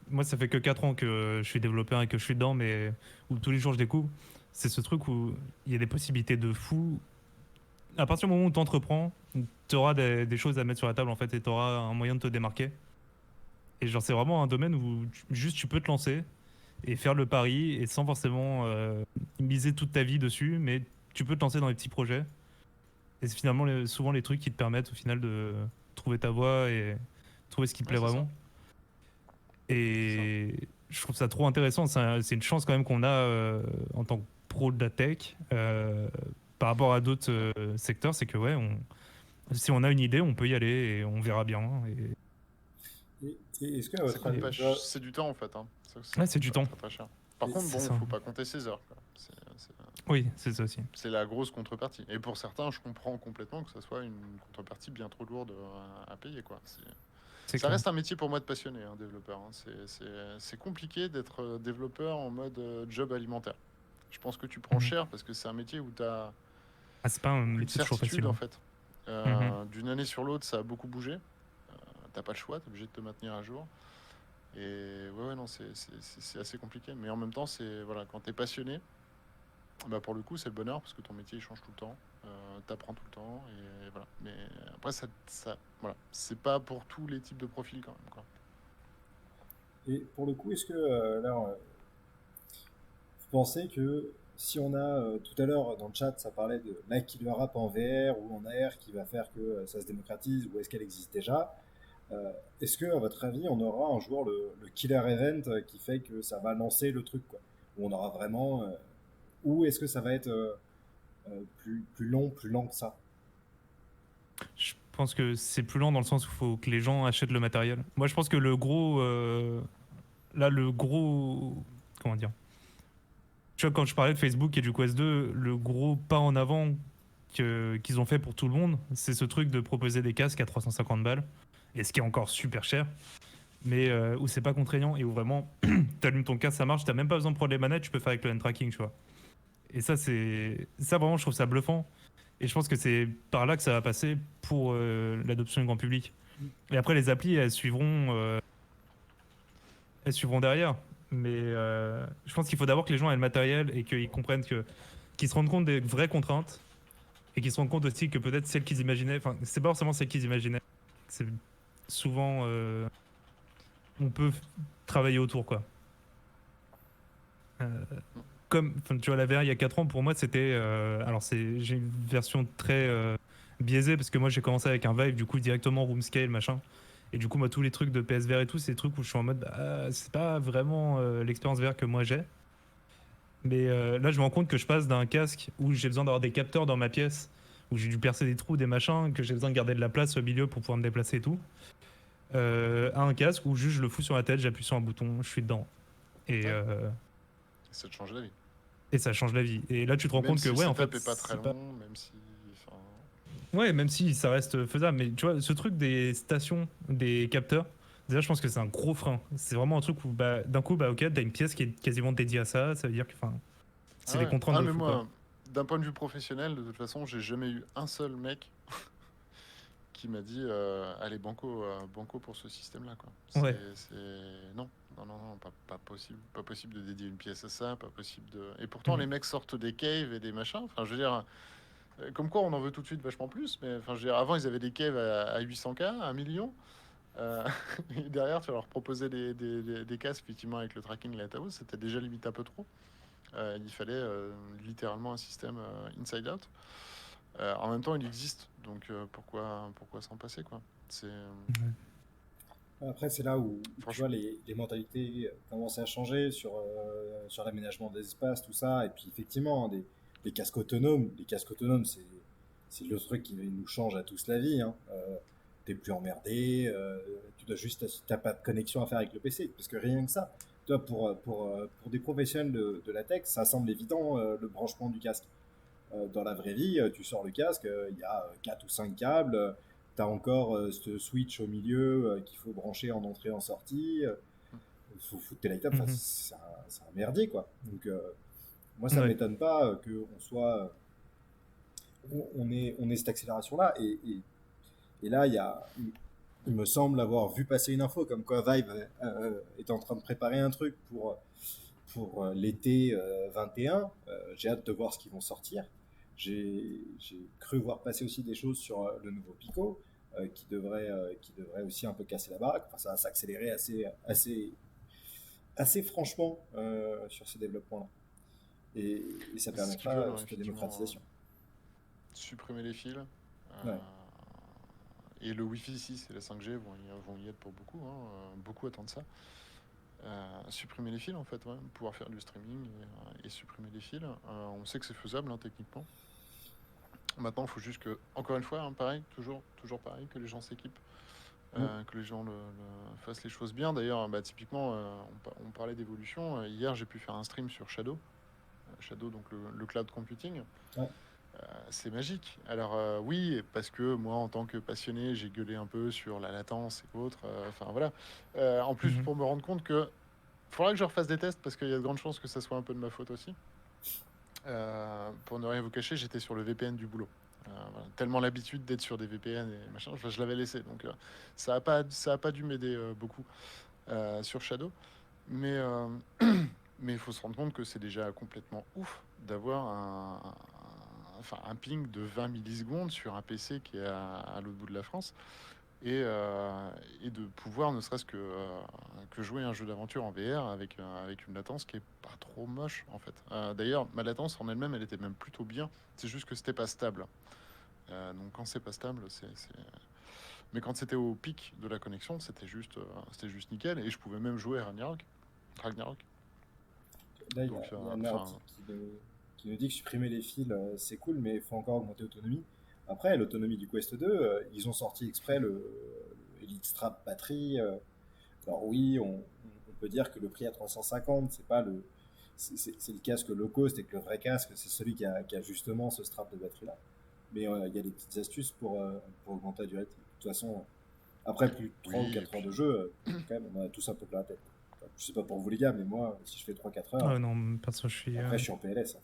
moi ça fait que 4 ans que je suis développeur et que je suis dedans, mais où tous les jours je découvre. C'est ce truc où il y a des possibilités de fou. À partir du moment où tu entreprends, tu auras des choses à mettre sur la table en fait et tu auras un moyen de te démarquer. Et genre, c'est vraiment un domaine où juste tu peux te lancer et faire le pari et sans forcément miser toute ta vie dessus, mais tu peux te lancer dans les petits projets. Et c'est finalement souvent les trucs qui te permettent au final de trouver ta voie et trouver ce qui te Ouais plaît c'est ça, vraiment. c'est ça. Et je trouve ça trop intéressant. C'est une chance quand même qu'on a en tant que pro de la tech par rapport à d'autres secteurs. C'est que ouais, si on a une idée, on peut y aller et on verra bien. et est-ce que à C'est votre pas une avis, pêche, c'est du temps en fait, hein. Ça Ouais, c'est coûte du temps. très très cher. Par contre C'est bon ça. faut pas compter ses heures quoi. Oui, c'est ça aussi. C'est la grosse contrepartie et pour certains je comprends complètement que ça soit une contrepartie bien trop lourde à payer quoi. C'est Ça clair. reste un métier pour moi de passionné, hein, développeur, hein. C'est compliqué d'être développeur en mode job alimentaire. Je pense que tu prends Mhm. cer parce que c'est un métier où tu n'as Ah, c'est pas un aucune métier toujours facile, certitude en hein. fait. Mhm. D'une année sur l'autre, ça a beaucoup bougé. T'as pas le choix, t'es obligé de te maintenir à jour. Et ouais, non, c'est assez compliqué. Mais en même temps, c'est voilà, quand t'es passionné, bah pour le coup, c'est le bonheur parce que ton métier il change tout le temps. T'apprends tout le temps et voilà. Mais après, voilà, c'est pas pour tous les types de profils quand même, quoi. et pour le coup, est-ce que vous pensez que si on a tout à l'heure dans le chat, ça parlait de la killer app en VR ou en AR qui va faire que ça se démocratise ou est-ce qu'elle existe déjà? Est-ce que, à votre avis, on aura un jour le killer event qui fait que ça va lancer le truc, quoi? Où on aura vraiment. Ou est-ce que ça va être plus long que ça? Je Je pense que c'est plus lent dans le sens où il faut que les gens achètent le matériel. Moi, je pense que le gros. Là, le gros. Comment dire? Tu vois, quand je parlais de Facebook et du Quest 2, le gros pas en avant qu'ils ont fait pour tout le monde, c'est ce truc de proposer des casques à 350 balles, et ce qui est encore super cher, mais où c'est pas contraignant et où vraiment, t'allumes ton casque, ça marche, t'as même pas besoin de prendre les manettes, tu peux faire avec le hand tracking, tu vois. Et ça, ça vraiment, je trouve ça bluffant. Et je pense que c'est par là que ça va passer pour l'adoption du grand public. Et après, les applis, elles suivront derrière. Mais je pense qu'il faut d'abord que les gens aient le matériel et qu'ils comprennent qu'ils se rendent compte des vraies contraintes et qu'ils se rendent compte aussi que peut-être celles qu'ils imaginaient, enfin, c'est pas forcément celles qu'ils imaginaient. C'est souvent, on peut travailler autour, quoi. Euh, Comme, tu vois, la VR il y a 4 ans, pour moi, c'était. Alors, j'ai une version très biaisée parce que moi, j'ai commencé avec un Vive, du coup, directement room scale, machin. Et du coup, moi, tous les trucs de PSVR et tout, c'est des trucs où je suis en mode, c'est pas vraiment l'expérience VR que moi j'ai. Mais là, je me rends compte que je passe d'un casque où j'ai besoin d'avoir des capteurs dans ma pièce, où j'ai dû percer des trous, des machins, que j'ai besoin de garder de la place au milieu pour pouvoir me déplacer et tout, à un casque où juste je le fous sur la tête, j'appuie sur un bouton, je suis dedans. Et, Ouais. euh, Ça te change la vie. et ça change la vie. Et là, tu te rends Même compte que, si le ouais, en fait, setup est pas très c'est pas. long, même si. Enfin, Ouais, même si ça reste faisable. Mais tu vois, ce truc des stations, des capteurs, déjà, je pense que c'est un gros frein. C'est vraiment un truc où, bah, d'un coup, bah, ok, t'as une pièce qui est quasiment dédiée à ça. Ça veut dire que, enfin, c'est ah des ouais. contraintes Ah, de mais fou, quoi. moi, d'un point de vue professionnel, de toute façon, j'ai jamais eu un seul mec qui m'a dit allez, banco pour ce système-là, quoi. Ouais. Non, non, pas possible. Pas possible de dédier une pièce à ça, pas possible de. Et pourtant, les Mhm. mecs sortent des caves et des machins. Enfin, je veux dire, comme quoi on en veut tout de suite vachement plus, mais enfin, je veux dire, avant, ils avaient des caves à 800K, à 1 million. Euh, et derrière, tu leur proposais des casques, effectivement, avec le tracking Lighthouse, c'était déjà limite un peu trop. Il fallait littéralement un système inside out. En même temps, il existe, donc pourquoi s'en passer, quoi. C'est Après, c'est là où, tu vois, franchement, les mentalités commencent à changer sur l'aménagement des espaces, tout ça. Et puis, effectivement, les casques autonomes, c'est le truc qui nous change à tous la vie, hein. T'es plus emmerdé, tu dois juste, t'as pas de connexion à faire avec le PC, parce que rien que ça. Toi, pour des professionnels de la tech, ça semble évident, le branchement du casque. Dans la vraie vie, tu sors le casque, il y a 4 ou 5 câbles, tu as encore ce switch au milieu qu'il faut brancher en entrée en sortie, il faut foutre tes light up, enfin, Mhm. c'est un merdier quoi. Donc moi ça Ouais. m'étonne pas qu'on soit, on ait cette accélération là et là il me semble avoir vu passer une info comme quoi Vive est en train de préparer un truc pour l'été 21. J'ai hâte de voir ce qu'ils vont sortir. J'ai cru voir passer aussi des choses sur le nouveau Pico qui devrait aussi un peu casser la baraque. Enfin, ça va s'accélérer assez franchement sur ces développements-là. Et ça c'est ce qu'ils veulent, permettra ouais, cette effectivement, démocratisation. supprimer les fils. Ouais. Et le Wi-Fi 6 et la 5G vont y être pour beaucoup, hein, beaucoup attendent ça. Supprimer les fils, en fait, ouais, pouvoir faire du streaming et supprimer les fils. On sait que c'est faisable, hein, techniquement. Maintenant, il faut juste que, encore une fois, hein, pareil, toujours pareil, que les gens s'équipent, Mm. que les gens fassent les choses bien. D'ailleurs, bah, typiquement, on parlait d'évolution. Hier, j'ai pu faire un stream sur Shadow. Shadow, donc le cloud computing. Ouais. C'est magique. Alors oui, parce que moi, en tant que passionné, j'ai gueulé un peu sur la latence et autres. Enfin voilà. En plus, Mhm. pour me rendre compte que faudra que je refasse des tests parce qu'il y a de grandes chances que ça soit un peu de ma faute aussi. Pour ne rien vous cacher, j'étais sur le VPN du boulot. Voilà. Tellement l'habitude d'être sur des VPN et machin, enfin, je l'avais laissé. Donc ça a pas dû m'aider beaucoup sur Shadow. Mais mais il faut se rendre compte que c'est déjà complètement ouf d'avoir enfin, un ping de 20 millisecondes sur un PC qui est à l'autre bout de la France et de pouvoir ne serait-ce que jouer un jeu d'aventure en VR avec une latence qui est pas trop moche en fait. D'ailleurs, ma latence en elle-même, elle était même plutôt bien. C'est juste que c'était pas stable. Donc quand c'est pas stable, mais quand c'était au pic de la connexion, c'était juste nickel et je pouvais même jouer à Ragnarok. Ragnarok. Là, Donc, il y a un enfin, article qui nous dit que supprimer les fils, c'est cool, mais il faut encore augmenter l'autonomie. Après, l'autonomie du Quest 2, ils ont sorti exprès le Elite Strap batterie. Alors oui, on peut dire que le prix à 350, c'est pas le, c'est le casque low cost et que le vrai casque, c'est celui qui a justement ce strap de batterie là. Mais il y a des petites astuces pour augmenter la durée de vie. De toute façon, après plus de 3 ou Oui, et 4 heures puis de jeu, quand même, on a tous un peu plein la tête. Enfin, je sais pas pour vous les gars, mais moi, si je fais 3-4 heures, Non, perso, je suis. après je suis en PLS. Hein.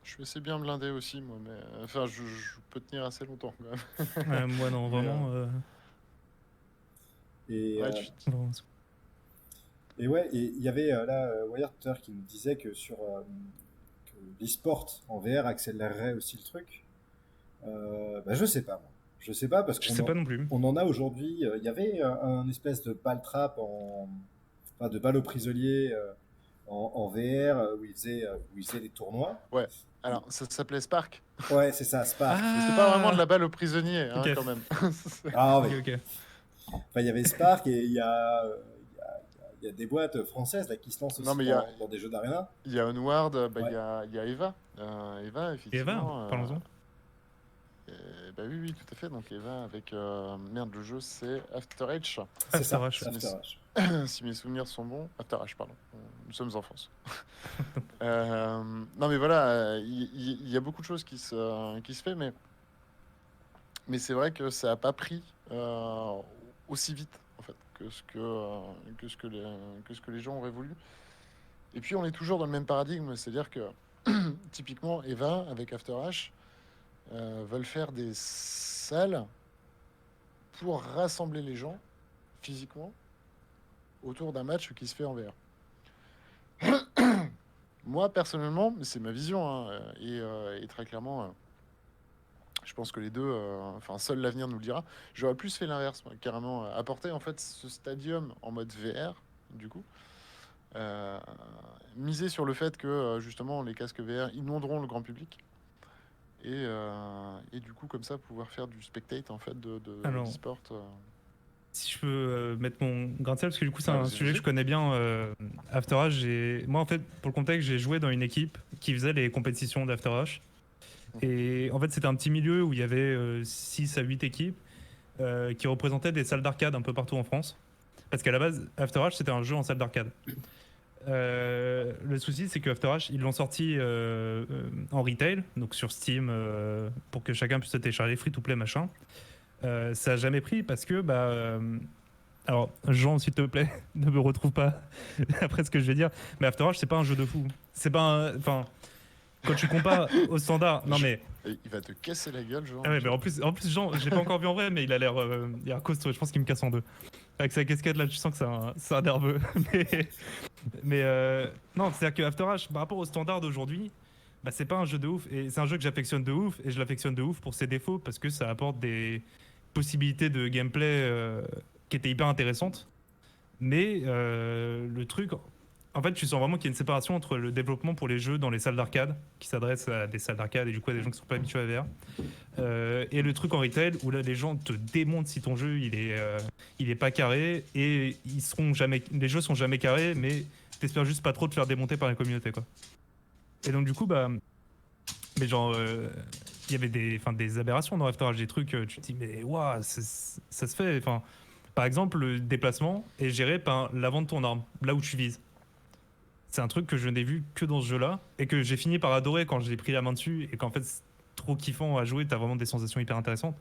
je suis assez bien blindé aussi, moi, mais enfin, je peux tenir assez longtemps quand même. Moi, non, Mais, vraiment. Et, ouais, Vraiment, et ouais, et il y avait là Wired tout à l'heure qui nous disait que que l'e-sport en VR accélérerait aussi le truc. Bah, je sais pas, moi. Je sais pas parce je sais pas non plus. on en a aujourd'hui. Il y avait un espèce de balle trap enfin, de balle aux prisonniers en VR où ils faisaient des tournois. ouais. Alors, ça s'appelait Spark. Ouais, c'est ça, Spark. Mais c'était pas vraiment de la balle aux prisonniers, hein, Ok. quand même. Ah, Ok, mais, ok. enfin, il y avait Spark et il y a des boîtes françaises là, qui se lancent Non, aussi mais il y a, dans des jeux d'arena. il y a Onward, bah, Ouais. il y a Eva. Eva, Et Eva, effectivement. parlons-en. Bah oui, oui, tout à fait. Donc Eva avec... merde, le jeu, c'est After Edge. C'est ça, After H. c'est After H. Si mes souvenirs sont bons. After Edge, pardon. Nous sommes en France. Non, mais voilà, il y a beaucoup de choses qui se fait, mais c'est vrai que ça n'a pas pris aussi vite, en fait, que ce que les gens auraient voulu. Et puis, on est toujours dans le même paradigme, c'est-à-dire que, typiquement, Eva, avec After H, veulent faire des salles pour rassembler les gens, physiquement, autour d'un match qui se fait en VR. Moi, personnellement, mais c'est ma vision, hein, et très clairement, je pense que les deux, enfin, seul l'avenir nous le dira. J'aurais plus fait l'inverse, moi, carrément, apporter en fait ce stadium en mode VR, du coup, euh, miser sur le fait que justement les casques VR inonderont le grand public. Et du coup, comme ça, pouvoir faire du spectate en fait Alors, d'e-sport. si je peux mettre mon grain de sel, parce que du coup, c'est Ah, un vas-y, sujet que vas-y. je connais bien. After H, moi, en fait, pour le contexte, j'ai joué dans une équipe qui faisait les compétitions d'After H. Et en fait, c'était un petit milieu où il y avait 6 à 8 équipes qui représentaient des salles d'arcade un peu partout en France. Parce qu'à la base, After H, c'était un jeu en salle d'arcade. Le souci, c'est que After H, ils l'ont sorti en retail, donc sur Steam, pour que chacun puisse se télécharger free to play machin. Ça a jamais pris parce que, alors, Jean, s'il te plaît, ne me retrouve pas après ce que je vais dire, mais After H, c'est pas un jeu de fou. C'est pas un. Enfin, quand tu compares au standard. Non, mais. Et il va te casser la gueule, genre. Ah ouais, mais en plus, Jean, je l'ai pas encore vu en vrai, mais il a l'air costaud. Je pense qu'il me casse en deux. Avec sa casquette là, tu sens que c'est un nerveux. Non, c'est-à-dire que After H, par rapport au standard d'aujourd'hui, c'est pas un jeu de ouf. Et c'est un jeu que j'affectionne de ouf. Et je l'affectionne de ouf pour ses défauts parce que ça apporte des possibilités de gameplay qui étaient hyper intéressantes. Mais le truc, en fait, tu sens vraiment qu'il y a une séparation entre le développement pour les jeux dans les salles d'arcade, qui s'adressent à des salles d'arcade et du coup à des gens qui sont pas habitués à VR, et le truc en retail où là les gens te démontent si ton jeu il est pas carré et les jeux sont jamais carrés, mais t'espères juste pas trop te faire démonter par la communauté quoi. Et donc du coup mais genre il y avait des aberrations dans After H, des trucs tu te dis mais waouh ça se fait, enfin par exemple le déplacement est géré par l'avant de ton arme, là où tu vises. C'est un truc que je n'ai vu que dans ce jeu-là et que j'ai fini par adorer quand j'ai pris la main dessus et qu'en fait c'est trop kiffant à jouer, t'as vraiment des sensations hyper intéressantes.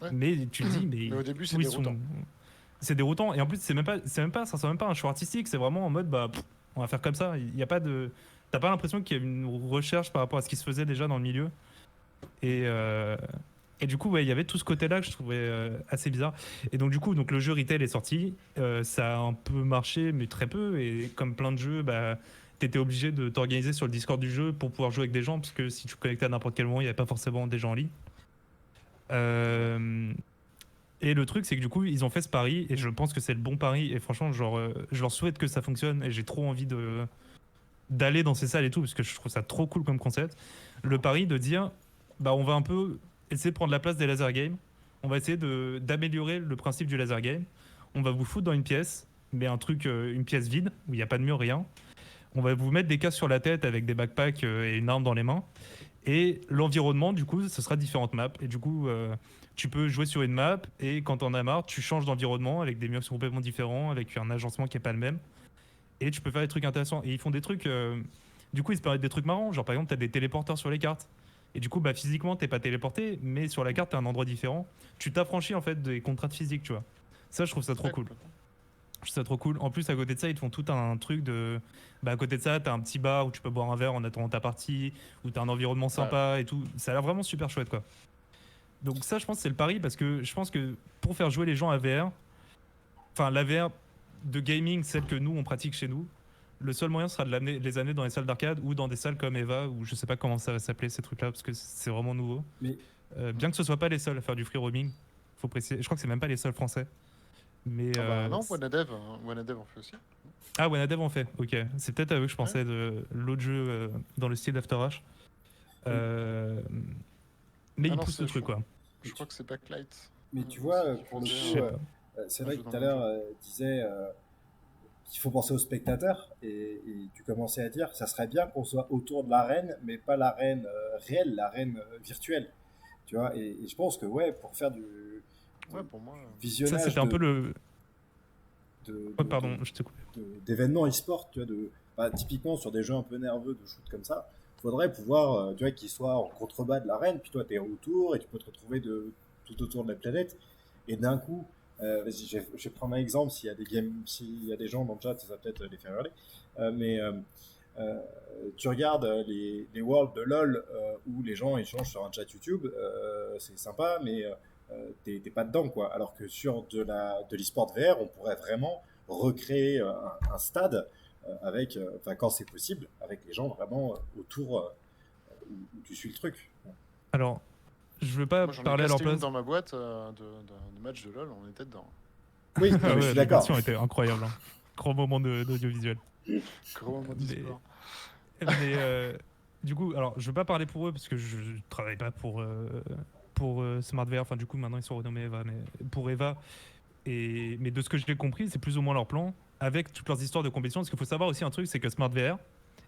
Ouais. Mais tu te dis, Mais au début, c'est où ils déroutant. c'est déroutant et en plus ça sent même pas un choix artistique, c'est vraiment en mode on va faire comme ça. Il y a pas de, t'as pas l'impression qu'il y a une recherche par rapport à ce qui se faisait déjà dans le milieu et du coup ouais il y avait tout ce côté-là que je trouvais assez bizarre. Et donc du coup le jeu retail est sorti, ça a un peu marché mais très peu et comme plein de jeux t'étais obligé de t'organiser sur le Discord du jeu pour pouvoir jouer avec des gens parce que si tu connectais à n'importe quel moment il n'y avait pas forcément des gens en ligne. Et le truc c'est que du coup ils ont fait ce pari et je pense que c'est le bon pari et franchement genre je leur souhaite que ça fonctionne et j'ai trop envie d'aller dans ces salles et tout parce que je trouve ça trop cool comme concept. Le pari de dire on va un peu essayer de prendre la place des laser games, on va essayer d'améliorer le principe du laser game, on va vous foutre dans une pièce mais une pièce vide où il n'y a pas de mur, rien. On va vous mettre des casques sur la tête avec des backpacks et une arme dans les mains. Et l'environnement, du coup, ce sera différentes maps. Et du coup, tu peux jouer sur une map et quand t'en as marre, tu changes d'environnement avec des murs qui sont complètement différents, avec un agencement qui est pas le même. Et tu peux faire des trucs intéressants. Et ils font des trucs. Du coup, ils se permettent des trucs marrants. Genre, par exemple, t'as des téléporteurs sur les cartes. Et du coup, bah, physiquement, t'es pas téléporté, mais sur la carte, t'as un endroit différent. Tu t'affranchis en fait des contraintes physiques, tu vois. Ça, je trouve ça trop Ouais, cool. complètement. Je trouve ça trop cool. En plus, à côté de ça, ils te font tout un truc de. Bah, à côté de ça, t'as un petit bar où tu peux boire un verre en attendant ta partie, où t'as un environnement Ouais. sympa et tout. Ça a l'air vraiment super chouette, quoi. Donc, ça, je pense que c'est le pari parce que je pense que pour faire jouer les gens à VR, enfin, la VR de gaming, celle que nous, on pratique chez nous, le seul moyen sera de les amener dans les salles d'arcade ou dans des salles comme Eva, ou je sais pas comment ça va s'appeler ces trucs-là parce que c'est vraiment nouveau. Mais Bien que ce soit pas les seuls à faire du free roaming, faut préciser. Je crois que c'est même pas les seuls français. Mais Ah bah non, Wanadev en fait aussi. ah, Wanadev en fait. Ok, c'est peut-être à eux que je pensais de l'autre jeu dans le style d'After Rush. Euh, Mais Ah ils non, poussent le truc quoi. je crois que c'est Backlight. Mais tu vois, Qui pour le Je faisait sais coup, pas. c'est un vrai jeu que dans tout à le l'heure, jeu. disait qu'il faut penser aux spectateurs, et tu commençais à dire ça serait bien qu'on soit autour de l'arène, mais pas l'arène réelle, l'arène virtuelle. Tu vois, et je pense que ouais, pour faire Ouais, pour moi. Ça visionnage c'était un peu le. de, Oh, de- pardon, de- je te coupe. d'événements e-sport, tu vois, typiquement sur des jeux un peu nerveux, de shoot comme ça, faudrait pouvoir, tu vois, qu'ils soient en contrebas de l'arène, puis toi, tu es autour et tu peux te retrouver tout autour de la planète. Et d'un coup, vas-y, je vais prendre un exemple, s'il y a des gens dans le chat, ça va peut-être les faire hurler. Mais tu regardes les worlds de LoL où les gens échangent sur un chat YouTube, c'est sympa, mais t'es pas dedans, quoi. Alors que sur de l'e-sport VR, on pourrait vraiment recréer un stade avec, enfin quand c'est possible, avec les gens vraiment autour où tu suis le truc. Alors, je veux pas Moi, j'en ai parler à leur casté une place. dans ma boîte de match de LoL, on était dedans. Oui, non, Ah mais je ouais, suis d'accord. l'immersion était incroyable. Hein. Grand moment d'audiovisuel. Gros moment Mais, d'histoire. mais du coup, alors je veux pas parler pour eux parce que je travaille pas pour Smart VR. Enfin, du coup, maintenant ils sont renommés Eva, mais pour Eva. Mais de ce que j'ai compris, c'est plus ou moins leur plan avec toutes leurs histoires de compétition. Parce qu'il faut savoir aussi un truc, c'est que Smart VR,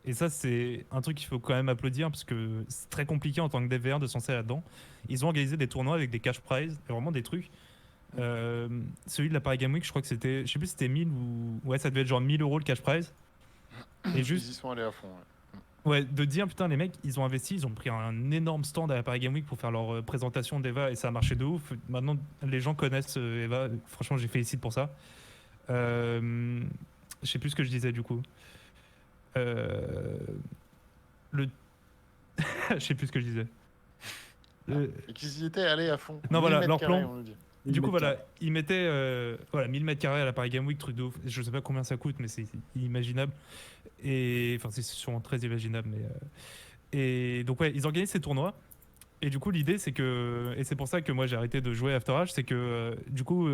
et ça c'est un truc qu'il faut quand même applaudir parce que c'est très compliqué en tant que dev VR de s'en sortir là-dedans. Ils ont organisé des tournois avec des cash prizes, et vraiment des trucs. Celui de la Paris Game Week, je crois que c'était, je sais plus si c'était 1000 ou. Ouais, ça devait être genre 1000 euros le cash prize. Et Ils juste, y sont allés à fond. Ouais. ouais, de dire putain, les mecs, ils ont investi, ils ont pris un énorme stand à la Paris Game Week pour faire leur présentation d'Eva et ça a marché de ouf. Maintenant, les gens connaissent Eva. Franchement, j'ai félicite pour ça. Je sais plus ce que je disais du coup. Euh, le. Je sais plus ce que je disais. Et qu'ils y étaient allés à fond. Non, 1000 voilà, mètres leur carrés, plan. on nous dit. Du coup, 1000 mètres voilà, carrés. ils mettaient voilà, 1000 mètres carrés à la Paris Game Week, truc de ouf. Je sais pas combien ça coûte, mais c'est inimaginable. Et enfin, c'est sûrement très imaginable. Et donc, ouais, ils organisent ces tournois. Et du coup, l'idée, c'est que. Et c'est pour ça que moi, j'ai arrêté de jouer à After Hours, c'est que du coup,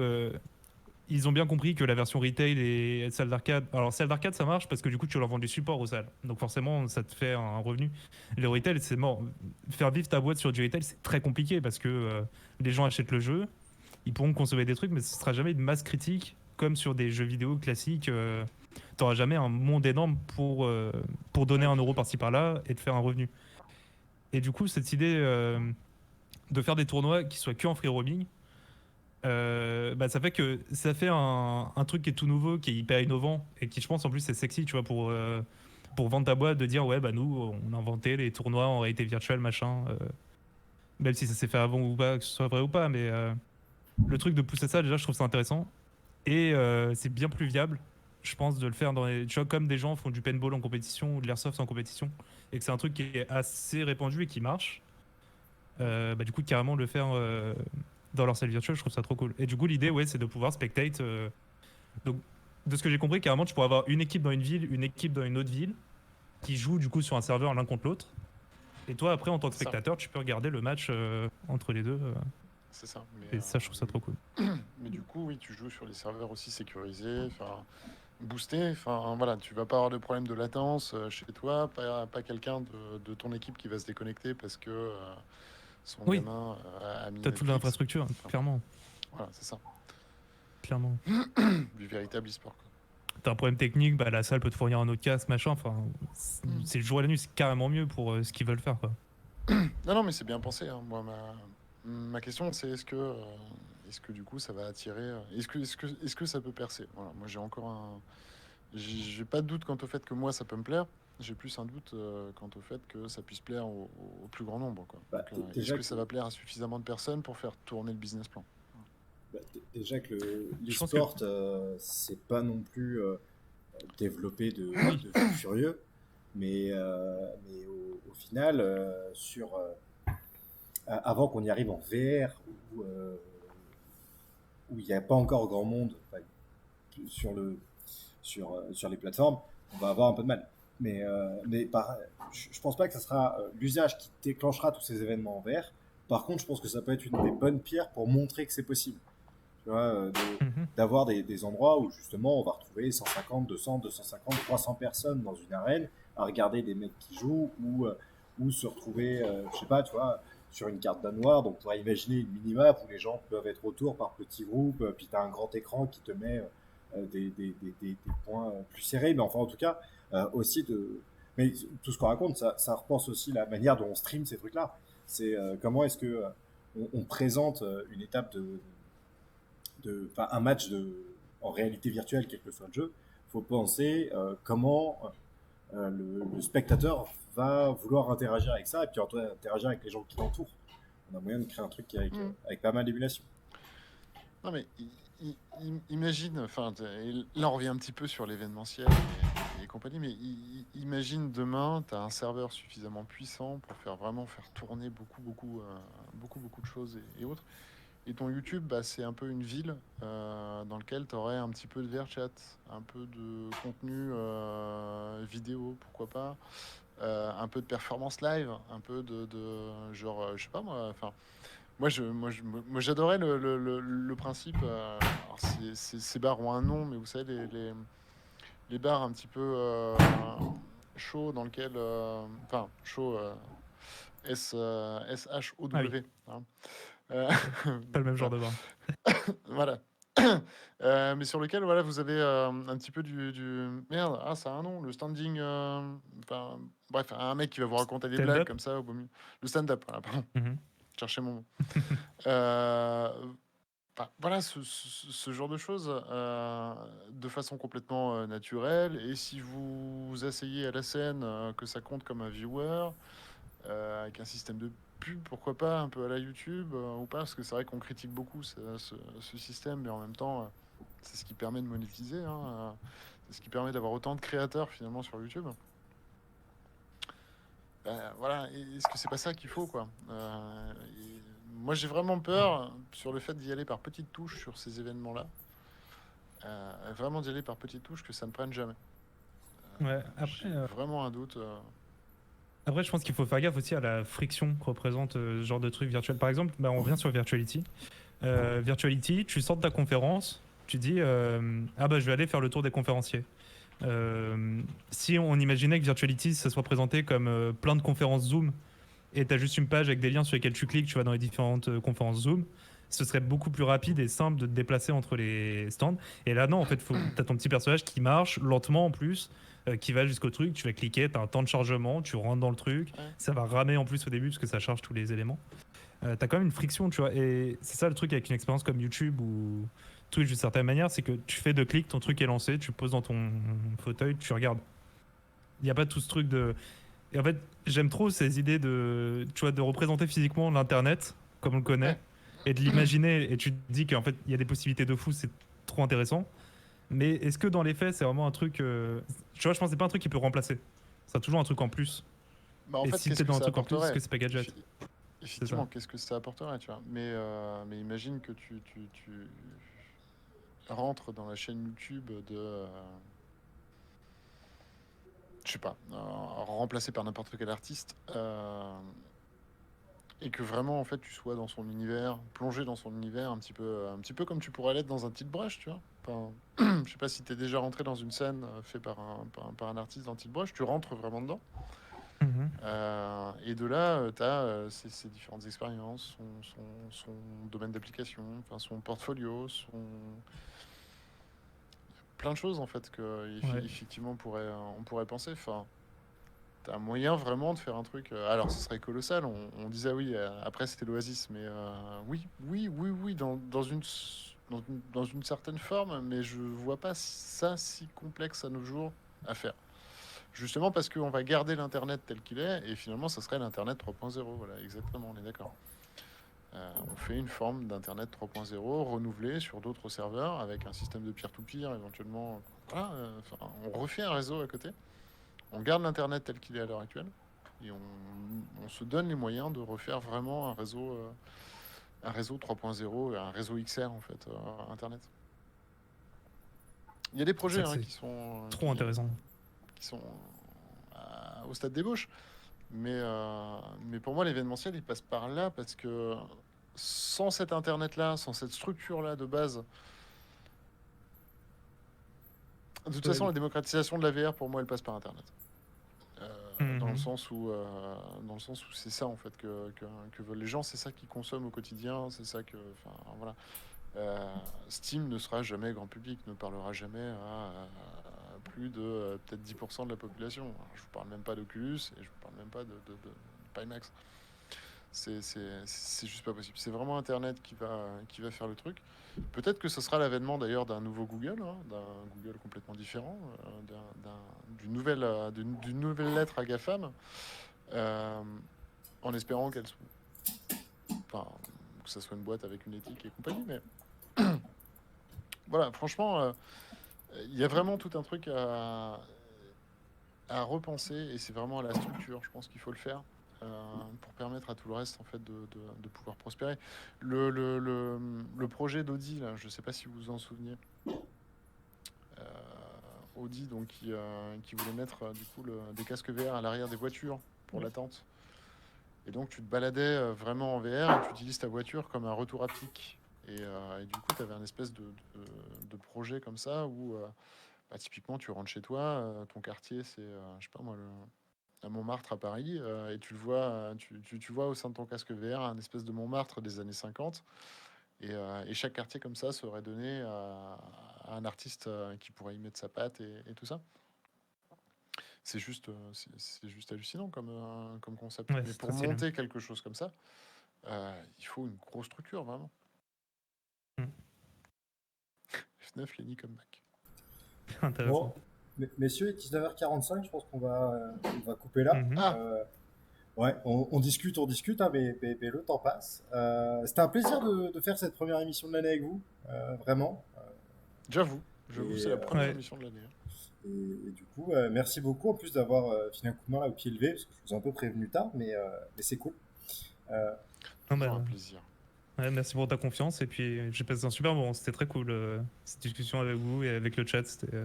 ils ont bien compris que la version retail et salle d'arcade. Alors, salle d'arcade, ça marche parce que du coup, tu leur vends du support aux salles. Donc, forcément, ça te fait un revenu. Le retail, c'est mort. Faire vivre ta boîte sur du retail, c'est très compliqué parce que les gens achètent le jeu, ils pourront consommer des trucs, mais ce sera jamais une masse critique comme sur des jeux vidéo classiques. T'auras jamais un monde énorme pour donner un euro par-ci par-là et de faire un revenu. Et du coup, cette idée de faire des tournois qui soient que en free roaming, bah, ça fait que ça fait un truc qui est tout nouveau, qui est hyper innovant et qui, je pense, en plus, c'est sexy, tu vois, pour vendre ta boîte, de dire ouais, bah nous, on a inventé les tournois en réalité virtuelle, machin. Même si ça s'est fait avant ou pas, que ce soit vrai ou pas, mais le truc de pousser ça, déjà, je trouve ça intéressant. Et c'est bien plus viable, je pense, de le faire dans les. Tu vois, comme des gens font du paintball en compétition ou de l'airsoft en compétition, et que c'est un truc qui est assez répandu et qui marche, bah, du coup, carrément le faire dans leur salle virtuelle, je trouve ça trop cool. Et du coup, l'idée, ouais, c'est de pouvoir spectate. Donc, de ce que j'ai compris, carrément, tu pourrais avoir une équipe dans une ville, une équipe dans une autre ville, qui joue du coup sur un serveur l'un contre l'autre. Et toi, après, en tant que C'est ça. spectateur, tu peux regarder le match entre les deux. C'est ça. Et ça, je trouve ça trop cool. Mais du coup, oui, tu joues sur les serveurs aussi sécurisés, enfin boostés. Enfin, voilà, tu vas pas avoir de problème de latence chez toi, pas quelqu'un de ton équipe qui va se déconnecter parce que son Oui. gamin a mis T'as toute Netflix. l'infrastructure, Enfin, clairement. voilà, c'est ça. Clairement. Du véritable e-sport. Quoi. T'as un problème technique, bah, la salle peut te fournir un autre casque, machin. Enfin, c'est le jour et la nuit, c'est carrément mieux pour ce qu'ils veulent faire, quoi. Non, non, mais c'est bien pensé, hein. Moi, ma question, c'est est-ce que du coup, ça va attirer. Est-ce que ça peut percer? Voilà, moi, j'ai pas de doute quant au fait que moi, ça peut me plaire. J'ai plus un doute quant au fait que ça puisse plaire au plus grand nombre, quoi. Bah, Donc, est-ce déjà que que, ça va plaire à suffisamment de personnes pour faire tourner le business plan? déjà que Je pense que l'e-sport, c'est pas non plus développé oui. de fou furieux, mais au final, avant qu'on y arrive en VR, où il n'y a pas encore grand monde enfin, sur, sur les plateformes, on va avoir un peu de mal. Je pense pas que ce sera l'usage qui déclenchera tous ces événements en VR. Par contre, je pense que ça peut être une des bonnes pierres pour montrer que c'est possible. Tu vois, Mhm. d'avoir des endroits où justement on va retrouver 150, 200, 250, 300 personnes dans une arène à regarder des mecs qui jouent ou se retrouver, je sais pas, tu vois, sur une carte danoise. Donc on pourrait imaginer une minimap où les gens peuvent être autour par petits groupes, puis tu as un grand écran qui te met des points plus serrés. Mais enfin, en tout cas, aussi de. Mais tout ce qu'on raconte, ça repense aussi la manière dont on stream ces trucs-là. C'est comment est-ce que on présente une étape un match en réalité virtuelle, quel que soit le jeu. Il faut penser comment le spectateur va vouloir interagir avec ça et puis interagir avec les gens qui l'entourent. On a moyen de créer un truc Hmm. avec pas mal d'émulation. Non, mais imagine, enfin, là on revient un petit peu sur l'événementiel et compagnie, mais imagine demain, tu as un serveur suffisamment puissant pour vraiment faire tourner beaucoup de choses et autres. Et ton YouTube, bah, c'est un peu une ville dans laquelle tu aurais un petit peu de VRChat, un peu de contenu vidéo, pourquoi pas, un peu de performance live, un peu genre, je sais pas moi, enfin, moi, j'adorais le principe. Alors ces bars ont un nom, mais vous savez, les bars un petit peu chauds dans lequel. Enfin, chaud, Ah oui, SHOW. Hein. Euh, pas le même genre voilà. de bar. Voilà. Mais sur lequel voilà, vous avez un petit peu Merde, ah, ça a un nom, le standing. Enfin, bref, un mec qui va vous raconter des blagues Stand-up. comme ça au beau milieu. Le stand-up, voilà, pardon. Mhm. Cherchez mon mot. Euh, Enfin, voilà, ce genre de choses de façon complètement naturelle. Et si vous vous asseyez à la scène, que ça compte comme un viewer, avec un système de pub, pourquoi pas, un peu à la YouTube ou pas, parce que c'est vrai qu'on critique beaucoup ce système, mais en même temps, c'est ce qui permet de monétiser. Hein, c'est ce qui permet d'avoir autant de créateurs finalement sur YouTube. Voilà, est-ce que c'est pas ça qu'il faut, quoi? Moi, j'ai vraiment peur sur le fait d'y aller par petites touches sur ces événements-là. Vraiment d'y aller par petites touches que ça ne prenne jamais. Ouais. J'ai vraiment un doute. Après, je pense qu'il faut faire gaffe aussi à la friction que représente ce genre de truc virtuel. Par exemple, bah, on revient sur Virtuality. Virtuality, tu sors de ta conférence, tu dis ah bah je vais aller faire le tour des conférenciers. Si on imaginait que Virtuality ça soit présenté comme plein de conférences Zoom et tu as juste une page avec des liens sur lesquels tu cliques, tu vas dans les différentes conférences Zoom, ce serait beaucoup plus rapide et simple de te déplacer entre les stands. Et là, non, en fait, tu as ton petit personnage qui marche lentement en plus, qui va jusqu'au truc, tu vas cliquer, tu as un temps de chargement, tu rentres dans le truc, Ouais. ça va ramer en plus au début parce que ça charge tous les éléments. T'as quand même une friction, tu vois. Et c'est ça le truc avec une expérience comme YouTube ou Twitch d'une certaine manière, c'est que tu fais 2 clics, ton truc est lancé, tu poses dans ton fauteuil, tu regardes. Il n'y a pas tout ce truc de. Et en fait, j'aime trop ces idées de, tu vois, de représenter physiquement l'internet comme on le connaît Ouais. et de l'imaginer. Et tu te dis qu'en fait, il y a des possibilités de fou, c'est trop intéressant. Mais est-ce que dans les faits, c'est vraiment un truc. Tu vois, je pense que c'est pas un truc qui peut remplacer. C'est toujours un truc en plus. Bah, en Et fait, si qu'est-ce t'es que dans un ça truc en plus, est-ce apporterait? que c'est pas gadget? C'est ça. Effectivement, qu'est-ce que ça apporterait, tu vois? Mais imagine que tu rentres dans la chaîne YouTube je sais pas, remplacé par n'importe quel artiste, et que vraiment, en fait, tu sois dans son univers, plongé dans son univers, un petit peu comme tu pourrais l'être dans un Tilt Brush, tu vois. Enfin, je sais pas si t'es déjà rentré dans une scène fait par un artiste dans Tilt Brush, tu rentres vraiment dedans. Mhm. Et de là, tu as ces différentes expériences, son domaine d'application, enfin, son portfolio, plein de choses en fait que Ouais. effectivement on pourrait penser. Enfin, t'as un moyen vraiment de faire un truc. Alors, ce serait colossal. On disait oui, après c'était l'Oasis, mais oui, dans une certaine forme, mais je vois pas ça si complexe à nos jours à faire. Justement parce qu'on va garder l'Internet tel qu'il est, et finalement, ça serait l'Internet 3.0. Voilà, exactement, on est d'accord. On fait une forme d'Internet 3.0 renouvelée sur d'autres serveurs avec un système de peer-to-peer éventuellement. Voilà, on refait un réseau à côté. On garde l'Internet tel qu'il est à l'heure actuelle et on se donne les moyens de refaire vraiment un réseau 3.0, un réseau XR en fait, Internet. Il y a des projets Ça, c'est qui sont, trop intéressant. qui sont au stade d'ébauche, mais pour moi l'événementiel il passe par là parce que sans cet Internet-là, sans cette structure-là de base, de toute façon la démocratisation de la VR pour moi elle passe par Internet. Dans le Mhm. sens où c'est ça en fait que veulent les gens, c'est ça qu'ils consomment au quotidien, c'est ça que, enfin voilà. Steam ne sera jamais grand public, ne parlera jamais à plus de peut-être 10% de la population. Alors, je vous parle même pas d'Oculus et je vous parle même pas de Pimax. C'est juste pas possible. C'est vraiment Internet qui va faire le truc. Peut-être que ce sera l'avènement d'ailleurs d'un nouveau Google, hein, d'un Google complètement différent, d'une nouvelle lettre à GAFAM, euh, en espérant enfin, que ça soit une boîte avec une éthique et compagnie. Mais voilà, franchement, il y a vraiment tout un truc à repenser et c'est vraiment à la structure, je pense qu'il faut le faire. Pour permettre à tout le reste en fait de pouvoir prospérer. Le projet d'Audi, là, je ne sais pas si vous vous en souvenez, Audi donc qui voulait mettre du coup des casques VR à l'arrière des voitures pour l'attente. Et donc tu te baladais vraiment en VR et tu utilises ta voiture comme un retour haptique. Et du coup, tu avais un espèce de projet comme ça où bah, typiquement tu rentres chez toi, ton quartier c'est, je sais pas moi, à Montmartre à Paris, et tu le vois, tu vois au sein de ton casque VR un espèce de Montmartre des années 50. Et chaque quartier comme ça serait donné à un artiste qui pourrait y mettre sa patte et tout ça. C'est juste hallucinant comme concept. Ouais, Mais c'est pour très stylé. monter quelque chose comme ça, il faut une grosse structure, vraiment. Mm. F9, Lenny Comeback. Bon, Intéressant. messieurs, 19h45, je pense on va couper là. Mhm. Ah, Ouais, on discute, hein, mais le temps passe. C'était un plaisir de faire cette première émission de l'année avec vous, vraiment. j'avoue, Et, c'est la première Ouais. émission de l'année. et du coup, merci beaucoup en plus d'avoir filé un coup de main là au pied levé, parce que je vous ai un peu prévenu tard, mais c'est cool. Euh, Non, Toujours un bah, plaisir. ouais, merci pour ta confiance. Et puis, j'ai passé un super moment. C'était très cool, cette discussion avec vous et avec le chat. C'était